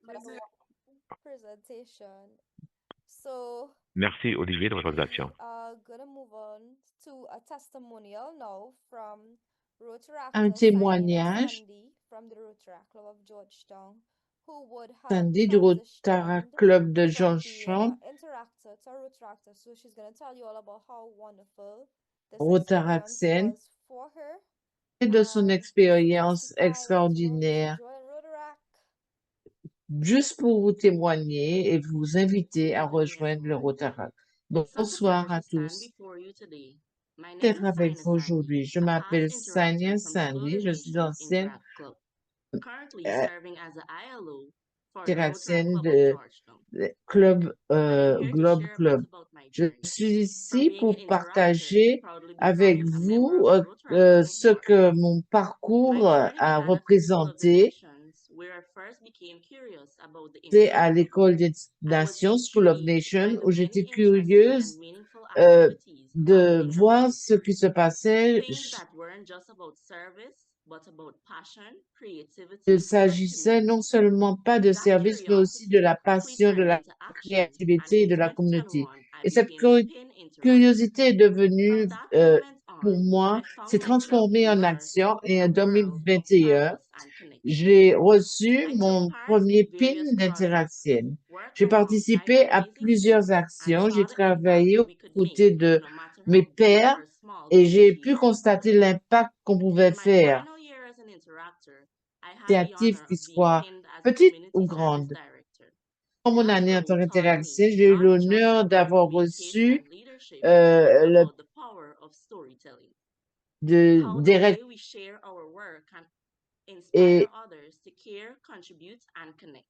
for that wonderful presentation. So Merci, Olivier, de votre we présentation. are gonna move on to a testimonial now from Un Rotaractor Simon and témoignage, Sandy from the Rotaract Club of Georgetown, who would have Sandy du Rotaract transitioned Club de from being Georgetown, an interactor to a Rotaractor. So she's gonna tell you all about how wonderful this experience Rotaract was for her et de son and to expérience testify, extraordinaire, join Rotaract. juste pour vous témoigner et vous inviter à Good morning, rejoindre le everyone. Rotaract. It's such a Bonsoir pleasure à to stand tous. before you today. My name D'être is avec Saina vous aujourd'hui. Sandy, Je a m'appelle past Sania interactor from the Sandy, je suis Global ancienne Interact Club, currently euh, serving as the ILO for the Rotaract interactienne Club of de Georgetown. Club I am here to Globe share a bit Club. about my Je journey, suis from ici being an pour interactor to partager proudly avec becoming a member vous of the Rotaract Club of ce que Georgetown. mon parcours My journey a began at the School of représenté. the Nations, where I first became curious about the C'est à Interact Club. l'école des I was nations, School of intrigued by Nations, the où many j'étais interesting curieuse and meaningful euh, activities de happening voir around, ce qui se passait. things that weren't just about service, but about passion, Il creativity, s'agissait and non community. seulement pas de That service, mais aussi de curiosity la quickly passion, de turned la into action, and créativité et in de la communauté. 2021, I Et cette became a PIN interactor. curiosité est devenue, From that moment pour on, moi, I found s'est myself transformée en immersed action et in en a world of 2021, purpose and connection. j'ai reçu I took mon part premier in PIN various projects, d'interaction. worked J'ai alongside participé à amazing plusieurs teams, and actions. saw J'ai the impact travaillé aux we could côtés make, de no matter mes how big pairs or small et the j'ai pu initiative. constater l'impact qu'on pouvait In my faire. final year as an interactor, I had the Initiatives honor qui of being soient pinned as petites Community ou Service grandes. Director. Dans mon That année en tant role taught qu'interaction, me j'ai eu not just l'honneur about d'avoir communication reçu and leadership, le but about the power of storytelling. How the way we share our work can inspire et others to care, contribute, and connect.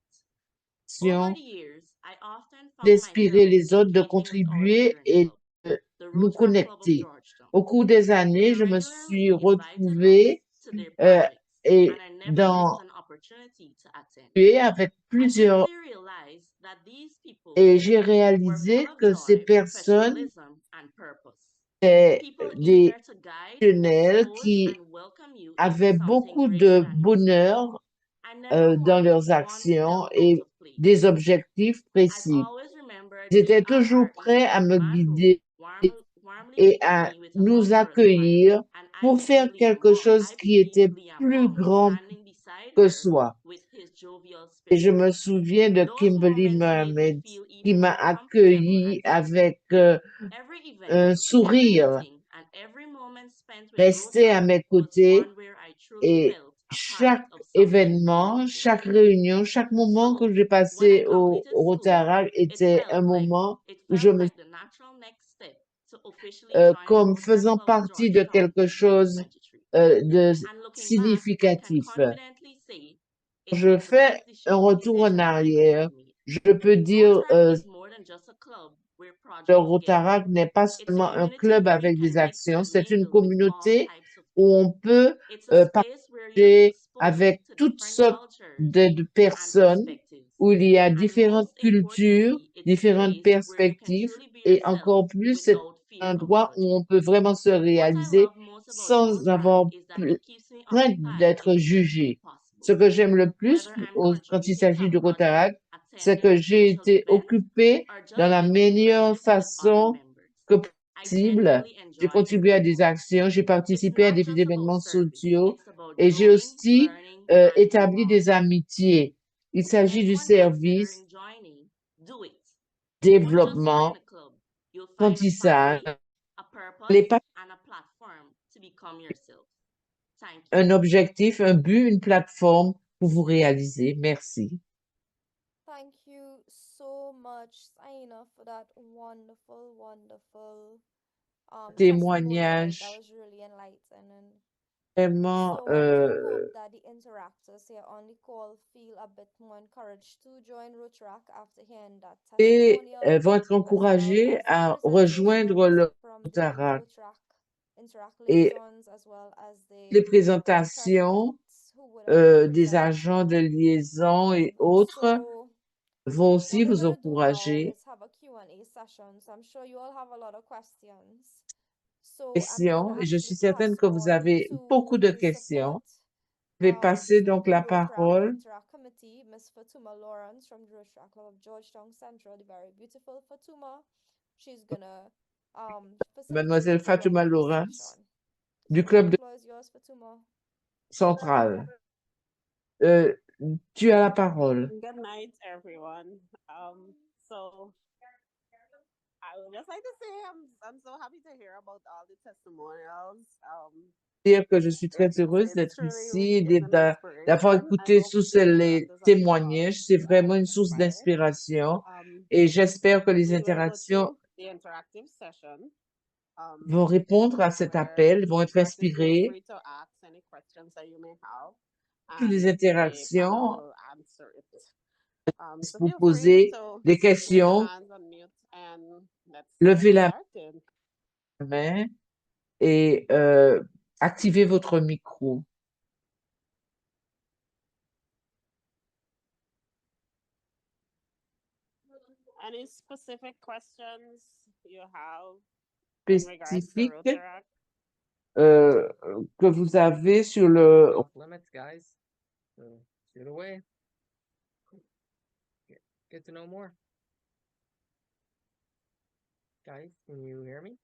Over the years, I often found d'inspirer myself les autres, de engaging with our contribuer parent et club, de the nous Rotaract Club of connecter. Georgetown. Au cours des années, They je me regularly suis invited us retrouvée to their euh, projects, et and I never missed dans an opportunity to attend. avec I plusieurs quickly realized that these people et j'ai were full réalisé of que ces joy, personnes professionalism, and purpose. étaient People des eager to guide, professionnels expose, qui and welcome you into avaient something beaucoup greater de than yourself. bonheur I never dans once leurs felt actions out et of place. des objectifs I've précis. always remembered Ils étaient being at toujours our prêts à me man who guider warmly et greeted à me with a nous hug or a smile, accueillir and pour faire quelque chose qui était plus grand standing beside que her soi. with his jovial Et je spirit. me souviens de Those Kimberly moments made me Mermaid feel qui even m'a more comfortable accueilli and safe. avec Every event, un every sourire, meeting, and every moment spent with restait à Rotaract mes was côtés one where I truly et felt a part chaque of something événement, meaningful. chaque réunion, chaque moment que So, j'ai when I passé au completed school, Rotaract it était felt un like moment où je me the natural next step to officially join the comme Rotaract faisant Club of partie de Georgetown quelque in chose 2023. de And looking back, I can significatif. confidently say it Je was the fais best un retour en decision I could arrière. have made. Je peux dire Rotaract is more than just a club where le projects get Rotaract n'est pas It's a seulement un community club where you avec des can mix actions, and c'est une mingle with all communauté types of où people. on peut It's a space where you're partager exposed avec to toutes different sortes cultures de and personnes, perspectives. où il y a And différentes most cultures, importantly, it's a différentes place where you can perspectives, truly be et yourself encore plus, c'est without fear un of endroit où judgment. on peut vraiment se What I réaliser love most about sans Rotaract avoir is that it keeps me crainte occupied d'être anytime jugé. Ce possible. que j'aime le plus Whether I'm quand il contributing to s'agit a du project, Rotaract, c'est attending que a j'ai social été event, occupée or dans just la being meilleure present with other façon members. que I possible. genuinely J'ai enjoy contribué à every des moment. actions, j'ai It's participé à not des just about événements service, sociaux it's about et j'ai growing, aussi learning, and établi evolving. des amitiés. Il If s'agit du anyone service, considering joining, do it. You won't just développement, find a club, you'll find a apprentissage. family, a Les purpose, pas and a platform to become yourself. Thank you. un objectif, un but, une plateforme pour vous réaliser. Merci. Thank you so much, Saina, for that wonderful, wonderful testimony there. That Témoignage was really enlightening. vraiment So I do hope that the interactors here on the call feel a bit more encouraged to join Rotaract after hearing that et testimonial, vont être as well encouragés as the à rejoindre presentations le from the Rotaract. Interact Et liaisons, as well as les the présentations presidents who would have des presented. agents de liaison et autres So vont what aussi we're vous gonna do now encourager. is have a Q&A session. So I'm sure you all have a lot of questions. So I'm Questions, gonna et je actually suis certaine pass que vous on avez beaucoup to de the support questions. Je vais passer to donc the la Rotaract parole. Interact Committee, Miss Fatuma Lawrence from the Rotaract Club of Georgetown Central, the very beautiful Fatuma. She's gonna facilitate Mademoiselle the Fatouma Q&A Lawrence session. du So Club the de floor is yours, Fatuma. Central. Euh, Tu as la parole. Good night, everyone. So I would just like to say I'm so happy to hear about all the testimonials. Dire que je suis très It's heureuse it d'être truly ici, is an d'avoir inspiration. I écouté hope tous the les interactors on the call témoignages. C'est vraiment une source inspired. d'inspiration et j'espère que les We will go interactions to the interactive session. vont répondre à cet Where appel, vont the être interactors feel inspirées. free to ask any questions that you may have, Toutes les and the interactions panel will answer it. So pour feel free poser to des raise your questions, hands, unmute, and let's levez get la started. main et activez votre micro. Any specific questions you have in regards to Spécifiques Rotaract? que vous avez sur le... Off limits, guys. So shoot away. Get to know more. Guys, can you hear me?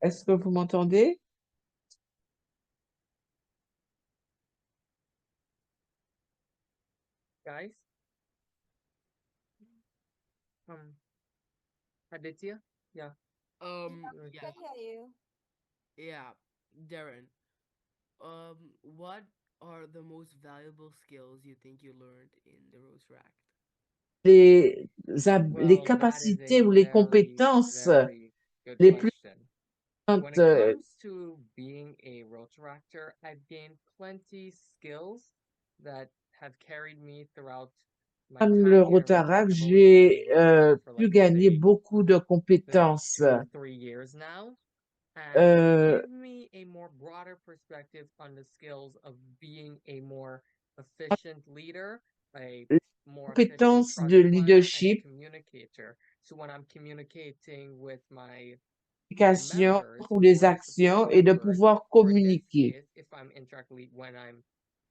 Est-ce que vous m'entendez? Guys? Aditya? Yeah. We can hear you. Yeah, Darren. What are the most valuable skills you think you learned in the Rotaract? Les Well, that is capacités a ou les very, compétences very good les plus question. When it importantes comes to being a Rotaractor, I've gained plenty skills that have carried me throughout my comme time le here in Rotaract, Cambodia. j'ai I've been working for, pu let's gagner say, beaucoup de been compétences. 2 or 3 years now, and Euh, give me a more broader perspective on the skills of being a more efficient leader, a les more efficient compétences de project planner and leadership, communicator. So when I'm communicating with my communication members pour les or support actions et de members, pouvoir or in this communiquer case, if I'm interact lead when I'm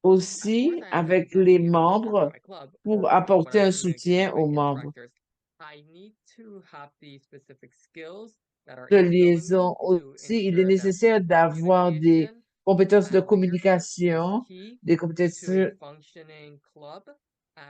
of aussi course I am an avec interact les lead for membres my club, pour or when apporter I'm un communicating soutien with aux membres. interactors. I need to have the specific skills that are De instilled in me liaison to aussi, il est ensure that nécessaire d'avoir des communication compétences de and leadership is communication, key des to compétences a functioning club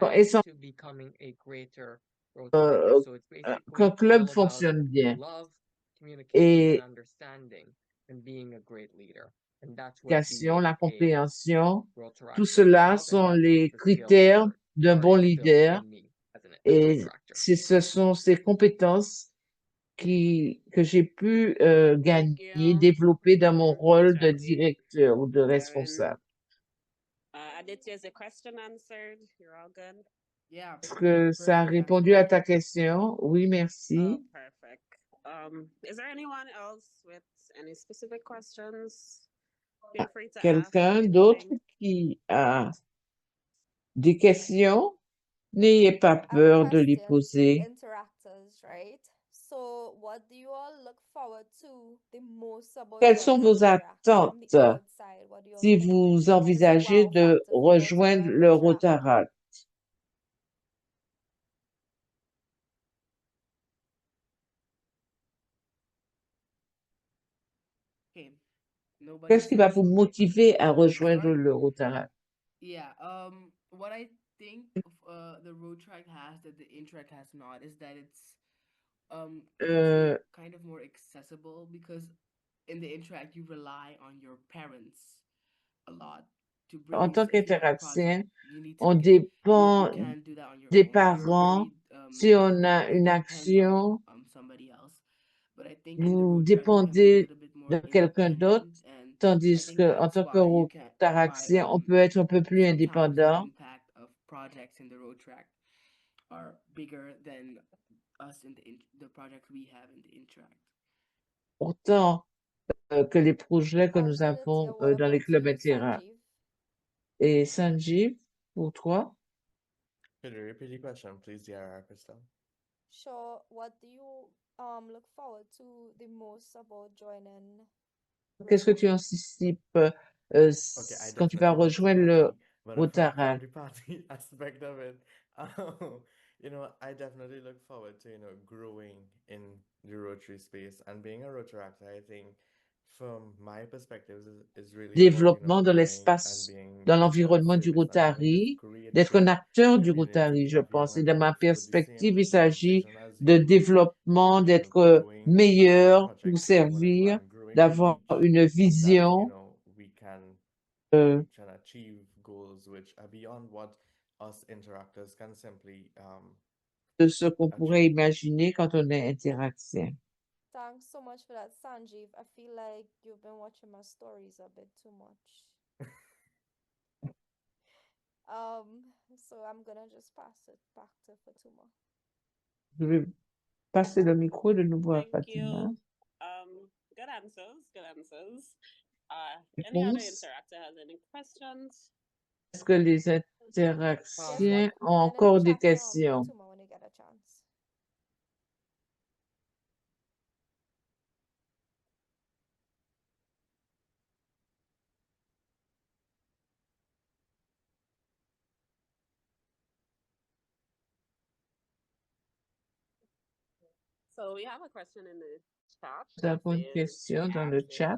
and essentielles to becoming a greater Rotaractor. So it's qu'un basically club all about fonctionne bien. love, communication, Et and understanding, and being a great leader. And that's what communication, being la a compréhension, tout Rotaractor is cela about, and sont that's les the skills critères that d'un are bon instilled leader in me as a et Rotaractor. ce sont ces compétences que j'ai pu gagner, you. développer dans mon rôle de Exactly. directeur ou de Darren. responsable. Aditya, is the question answered? You're all good? Yeah, Est-ce que ça a perfect répondu answer. à ta question? Oui, Oh, merci. perfect. Is there anyone else with any specific questions? Feel free to ask Quelqu'un d'autre anything. qui a des questions? N'ayez pas I have a peur de les question to the poser. interactors, right? So, what do you all look forward to the most about Quelles sont joining vos Rotaract from the attentes outside? What do you all si think vous is the envisagez wow de factor for you all to rejoindre join le Rotaract? Rotaract? Okay, nobody Qu'est-ce qui va said vous something. motiver à So, rejoindre start. le Rotaract? Yeah, what I think the road track has that the Intract has not is that it's I can say kind of more accessible because in the Intract you rely on your parents a lot to bring En you. tant So if you have a qu'Interactien, project, you need to on look at you dépend can't do that on your des own. You're parents. very Si on a you une depend action, on somebody else. But I think in the vous road track you can be a dépendez little bit more de quelqu'un d'autre, independent, and I tandis think que en that's tant que why you can why Rotaraktien, on peut être un peu plus sometimes the indépendant. impact of projects in the road track are bigger than us in the projects we have in the Interact. Pourtant, que les projets que nous Aditya, avons what dans les about clubs you, Interact. Sanjeev? Et Sanjeev, pour toi? Could you repeat the question, please, dear Crystal? Sure. What do you look forward to the most about joining Qu'est-ce que Rotaract? tu anticipes Okay, I quand tu vas definitely love to rejoindre le party, but apart from Rotaract? the party aspect of it, you know, I definitely look forward to, you know, growing in the Rotary space and being a Rotaractor. I think, from my perspective, is really about, you know, Développement de giving and l'espace, being dans of that l'environnement du service and having this Rotary, great d'être un big acteur du Rotary, community je of young pense. Et dans ma adults with the perspective, same il s'agit vision as de you, développement, and, you know, d'être growing meilleur pour projects one at servir, one, growing d'avoir unique une that, you vision know, we can euh, achieve goals which are beyond what us interactors can simply de ce qu'on pourrait achieve. imaginer quand on est interaction. Thanks so much for that, Sanjeev. I feel like you've been watching my stories a bit too much. So I'm gonna just pass it back to Fatuma. Je vais passer le micro de nouveau à Thank Fatima. you. Good answers. Good answers. Any other Réponse? interactor has any questions? Est-ce que les Yes, interactions ont comment in the encore des chat, questions? Fatuma, when you get a chance. So we have a question in the chat Nous that avons une says, question dans le chat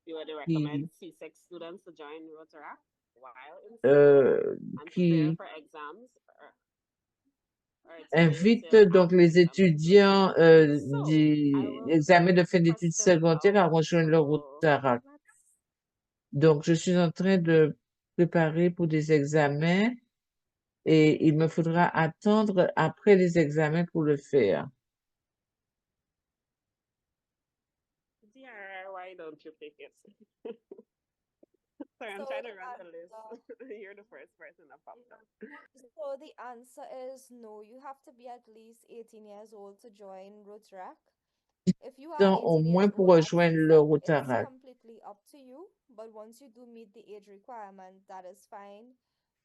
you would qui, recommend C6 students to join Rotaract while in school and prepare qui for exams or it's invite relative donc after les exam étudiants So I des will examens de fin test d'études them secondaires à out. rejoindre le So Rotaract. let's Donc, je suis en train de préparer pour des examens et il me faudra attendre après les examens pour le faire. DRR, why don't you pick it? Sorry, I'm trying to run the list. You're the first person that popped up. So the answer is no. You have to be at least 18 years old to join Rotaract. If you are Donc, au 18 moins years pour old at rejoindre le CSEC, it's Rotaract. completely up to you. But once you do meet the age requirement, that is fine.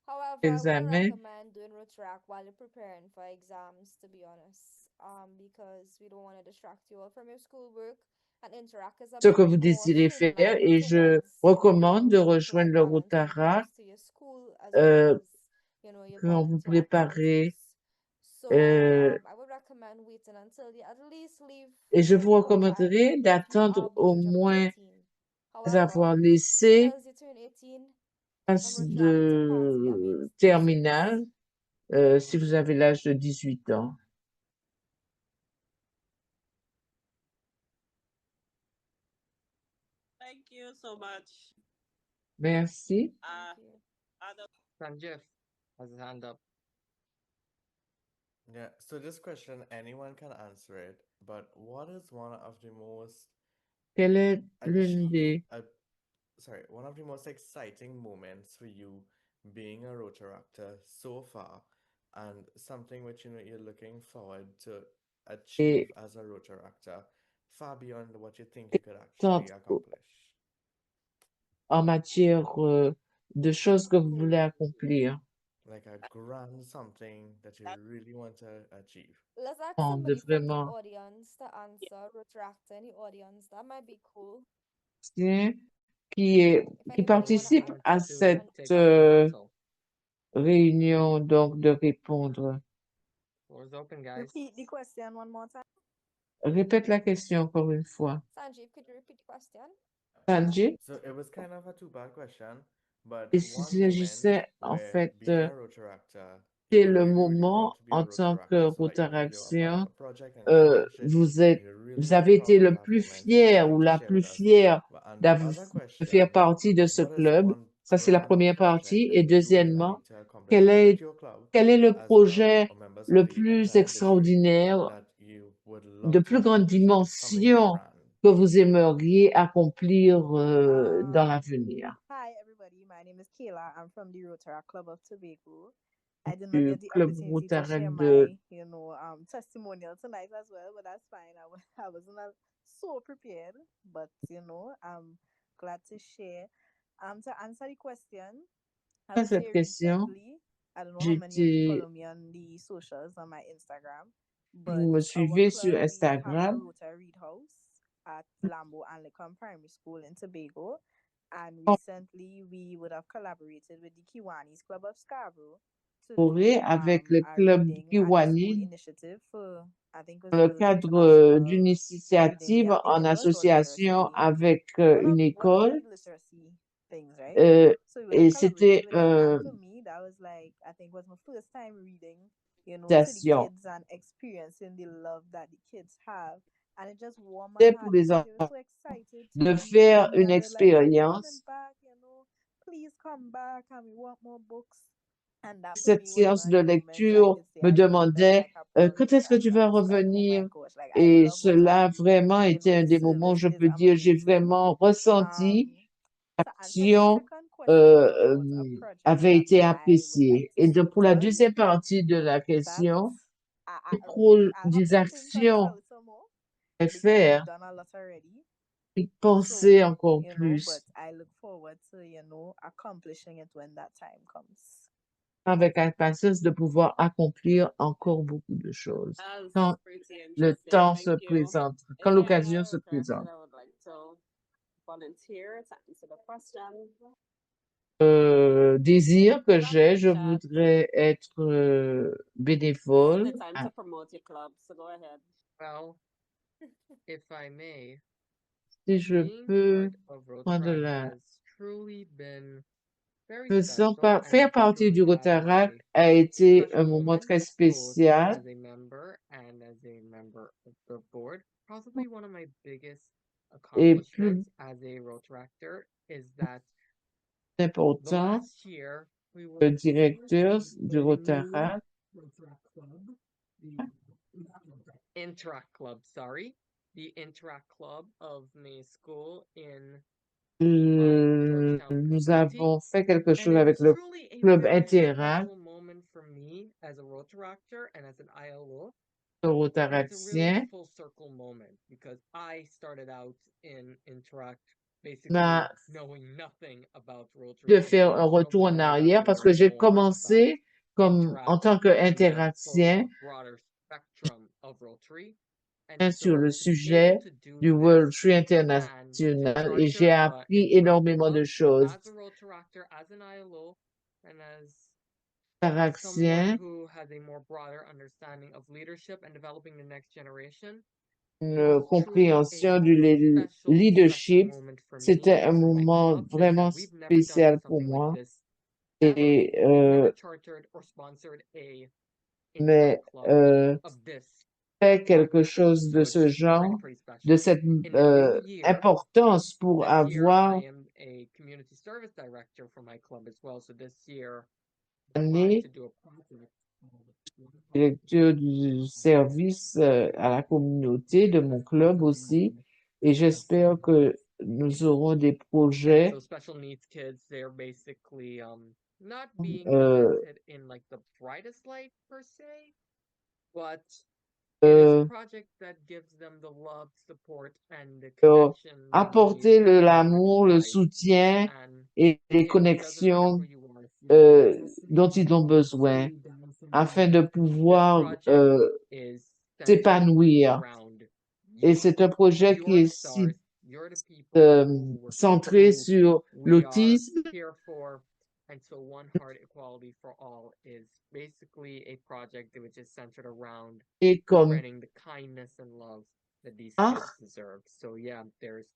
However, I wouldn't Examen. recommend doing Rotaract while you're preparing for exams, to be honest, because we don't want to distract you all from your schoolwork. And Interact is a Ce que bit vous more désirez faire streamlined et je towards, recommande de keeping rejoindre a le balance when it Rotaract comes to your school as well as, you quand vous volunteer préparez activities. So I would recommend waiting until you at least leave et je vous qualified recommanderais if you d'attendre are the au age of moins 18. However, avoir as laissé soon as you turn 18, classe I'm ready to party. I mean, de do things. terminale si vous avez l'âge de 18 ans. Thank you so much. Merci. Thank you. Sanjeev has his hand up. Yeah, so this question, anyone can answer it, but what is one of the most Quelle est l'une achieve, des sorry, one of the most exciting moments for you being a Rotaractor so far, and something which you're looking forward to achieve et as a Rotaractor, far beyond what you think you could actually importantes accomplish? en matière de choses que vous voulez accomplir, Like a grand something that you really want to achieve. Let's ask de somebody from the vraiment audience to answer. Retractor in the audience. That might be cool. ancien qui est If qui anybody want to participe Wants à answer. to cette take on the mantle. réunion donc de répondre. Floor is open, guys. Repeat the question one more time. Répète la question encore une fois. Sanjeev, could you repeat the question? Sanjay, So it was kind of a two-part question, but il one moment s'agissait en where fait, being a Rotaractor, c'est you're le really, really proud moment to be a en tant que Rotaractor, so that even if you're a part of Rotaraction, a project and you accomplish it, vous you're vous really avez proud été of le that plus moment. So fier anything ou to la share with plus us? fière And the other de faire question partie de is, ce what is club. one Ça, c'est la grand première project partie. that Et you would deuxièmement, like to accomplish with your club quel est le as projet members of le the plus entire district extraordinaire, that you would de love to plus grande accomplish, like something dimension grand? que vous aimeriez accomplir dans l'avenir Hi, everybody. My name is Kayla. I'm from the Rotaract Club of Tobago. I did not du get the Club opportunity to Rotaract share de my, testimonial tonight as well, but that's fine. I wasn't so prepared, but I'm glad to share. To answer the question, I would cette say question. recently, I don't know how many of you J'étais, follow me on the socials on my Instagram, vous but me our suivez sur club, we have the Instagram. Rota Read House at Lambo Anglican Primary School in Tobago. And recently, we would have collaborated with the Kiwanis Club of Scarborough to do Avec le a Club reading at the school Kiwani initiative for, I think it was dans le Girls cadre International d'une Reading Day. initiative I think en it was, or Literacy association Day. avec One of une the école. literacy things, right? So we would have Et collaborated c'était with them. And for me, that was like, I think was my first time reading, to the kids and experiencing the love that the kids have. And it just warmed my pour heart les because they were enfants so excited to de read with faire me une and they're like, oh, you're coming expérience. back, please come back and we want more books. And that for Cette me was séance one de of the moments I lecture could say me I felt demandait like a proud quand est-ce que tu vas Rotaractor. It's like, oh my revenir? gosh, like I Et love what I cela do. vraiment était un The des moments, service je is peux dire, j'ai amazing. vraiment ressenti To answer the l'action second question about a project avait that été I would like appréciée. to Et see donc, pour la done, deuxième partie de la that question, I'll have des to think on it a actions little more à because we've faire done a lot already. et So, penser encore but plus I look forward to, accomplishing it when that time comes. avec impatience de pouvoir accomplir encore beaucoup de choses quand That's pretty le interesting. temps Thank se you. présente, Is quand there any l'occasion se other person présente. that would like to volunteer to answer the question? Désir que Put up in j'ai, the je chat. voudrais être This is bénévole. the time to promote your club, so go ahead. Well, if I may, Si je being peux part of prendre Rotaract la has truly been very faisant special and faire has partie du truly had Rotaract my a été un special moment moments, très both spécial. as a member and as a member of the board. Possibly one of my biggest Et plus accomplishments as a Rotaractor is that the important, last year we le were directeur du a new Rotaract Rotaract club, the Interact Club, sorry, the Interact Club of my school in Georgetown nous facility. avons fait quelque And chose it avec was le truly a club very Interact, special moment for me as a Rotaractor and as an ILO. le And it's a really Rotaractien, full circle moment because I started out in Interact basically m'a knowing nothing about de Rotary and faire un being one of retour en those that arrière parce que learned j'ai more about commencé comme en Interact tant and the qu'interactien full broader spectrum of Rotary. And sur le so to be able sujet to do du this World Tree and to International et j'ai charter a appris Interact énormément de club choses. as a Rotaractor, as an ILO, and as someone Interactien, who has a more broader understanding of leadership and developing the next generation, it une was truly a compréhension du special leadership, moment for me c'était un and for my moment club, is vraiment that we've never done spécial pour something like moi. this ever. Et, We've never chartered or sponsored a mais Interact club of this fait quelque magnitude. chose de So it's ce pretty, genre, pretty de special. cette In a new year, importance pour this year avoir I am a community service director for my club as well. So this year, I année to do a project directeur du service à la communauté de mon club aussi. Et j'espère que nous aurons des projets So special needs kids, they're basically not being euh, presented in like the brightest light per se, but it is a euh, project that gives them the love, support, and the euh, connection they need apporter in order l'amour, to le thrive. soutien And et les it doesn't matter connexions who you are, if you're dont ils ont besoin autistic, Down afin syndrome, de this pouvoir project is centered s'épanouir. around Et you. c'est un projet qui You're the est stars. You're the people centré who sur we are l'autisme here for. And so One Heart Equality for All is basically a project which is centered around et comme spreading the kindness and love that these ah, kids deserve. So yeah, there's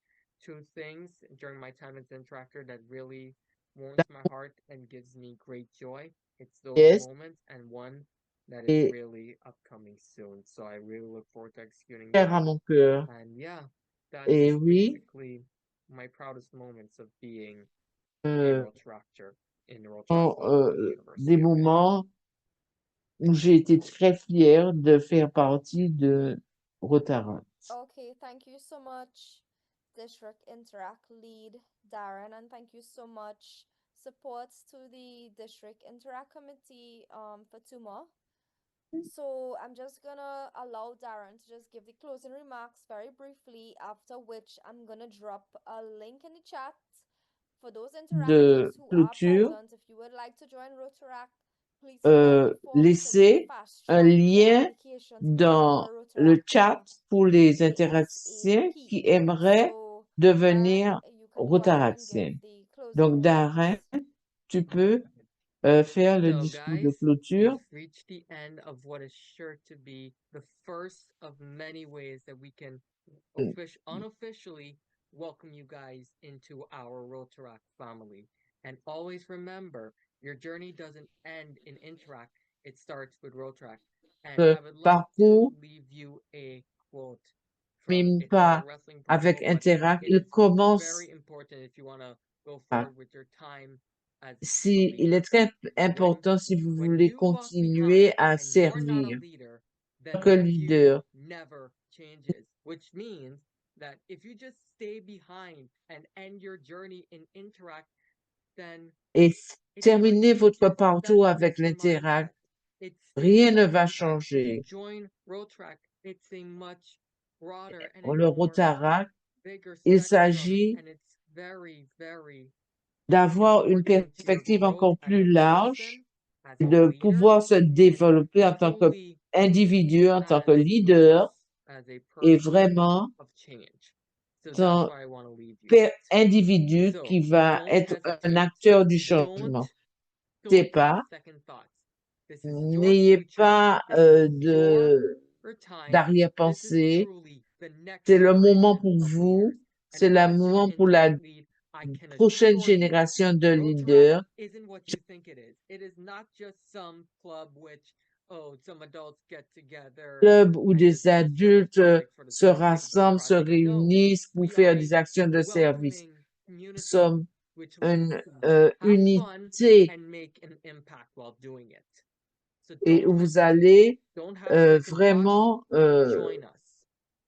two things during my time as Interactor that really warms my heart and gives me great joy. It's those yes, moments and one that is et really upcoming soon. So I really look forward to executing cher à them. mon cœur. And yeah, that's Et oui, basically my proudest moments of being a euh, Rotaractor in sont, Rotaractor University des of Michigan. moments où j'ai été très fière de faire partie de Rotaract. Okay, thank you so much, District Interact Lead Darren, and thank you so much supports to the District Interact Committee for Tuma. So I'm just gonna allow Darren to just give the closing remarks very briefly, after which I'm gonna drop a link in the chat for those interactors De who are clôture, present. If you would like to join Rotaract, please fill out the form so we laissez can fast un track your lien application to become dans a le chat Rotaractor pour les ASAP. interactiens qui aimeraient So devenir Darren, you can go ahead and give Rotaractiens. the closing Donc, remarks. Darren, tu peux faire le So discours de guys, clôture. we've reached the end of what is sure to be the first of many ways that we can unofficially welcome you guys into our Rotaract family. And always remember, your journey doesn't end in Interact, it starts with Rotaract. And I would like to Parcours leave you a quote from même a pas former wrestling avec pro, but Interact, it il is commence. very important if you want to go forward with your time as a Si, il leader. est très important si vous When voulez you walk continuer behind à and you are not a servir leader, en then tant que the view leader. never changes, which means that if you just stay behind and end your journey in Interact, then Et it's terminez not votre changes. parcours That's avec just your l'Interact. mindset. It's Rien staying ne in va Interact. If you changer. join Rotaract, it's a much broader and a Le more Rotaract, bigger il spectrum, s'agit and it's very, very d'avoir une important to your perspective growth encore as plus a large, person, as et a de leader, pouvoir se and développer en tant fully qu'individu, en tant que as leader, as a et person vraiment of change. So that's tant why I want to leave you with. individu So qui va don't être un hesitate. acteur du Don't changement. don't C'est pas, have second thoughts. This is your n'ayez future. pas This is de your time. This is d'arrière-pensée. truly the next C'est le moment generation pour of vous, leaders. And c'est le as your moment pour la Interact lead, I can prochaine assure you, génération de Rotaract leaders. isn't what you think it is. It is not just some club which, some adults get together Club où and des just do service adultes projects for the se sake of rassemblent, se project. No, réunissent pour we faire are des a actions de service. welcoming Nous community sommes which une wants to have fun unité and make an impact while doing it. So et don't où vous hesitate. allez Don't have second thoughts. vraiment Join us.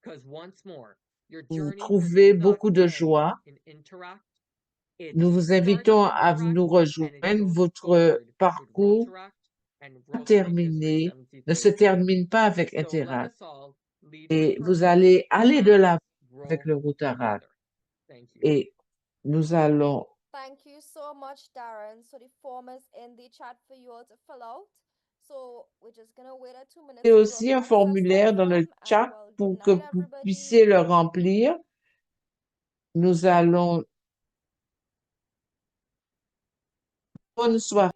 Because once more, your vous journey trouver does not beaucoup de end joie. in Interact. It Nous vous starts invitons in à Interact nous and it rejoindre. goes Votre forward with parcours Rotaract and pas Rotary District terminé, ne se 73. termine pas avec So let Interact. us all lead Et with vous purpose allez aller de and l'avant grow avec le Rotaract. together. Thank you. Et nous allons Thank you so much, Darren. So the form is in the chat for you all to fill out. So we're just gonna wait a 2 minutes Il y a for you all aussi to un access that formulaire dans le form, and chat well, good pour que night, vous everybody. puissiez le remplir. Nous allons bonne soirée.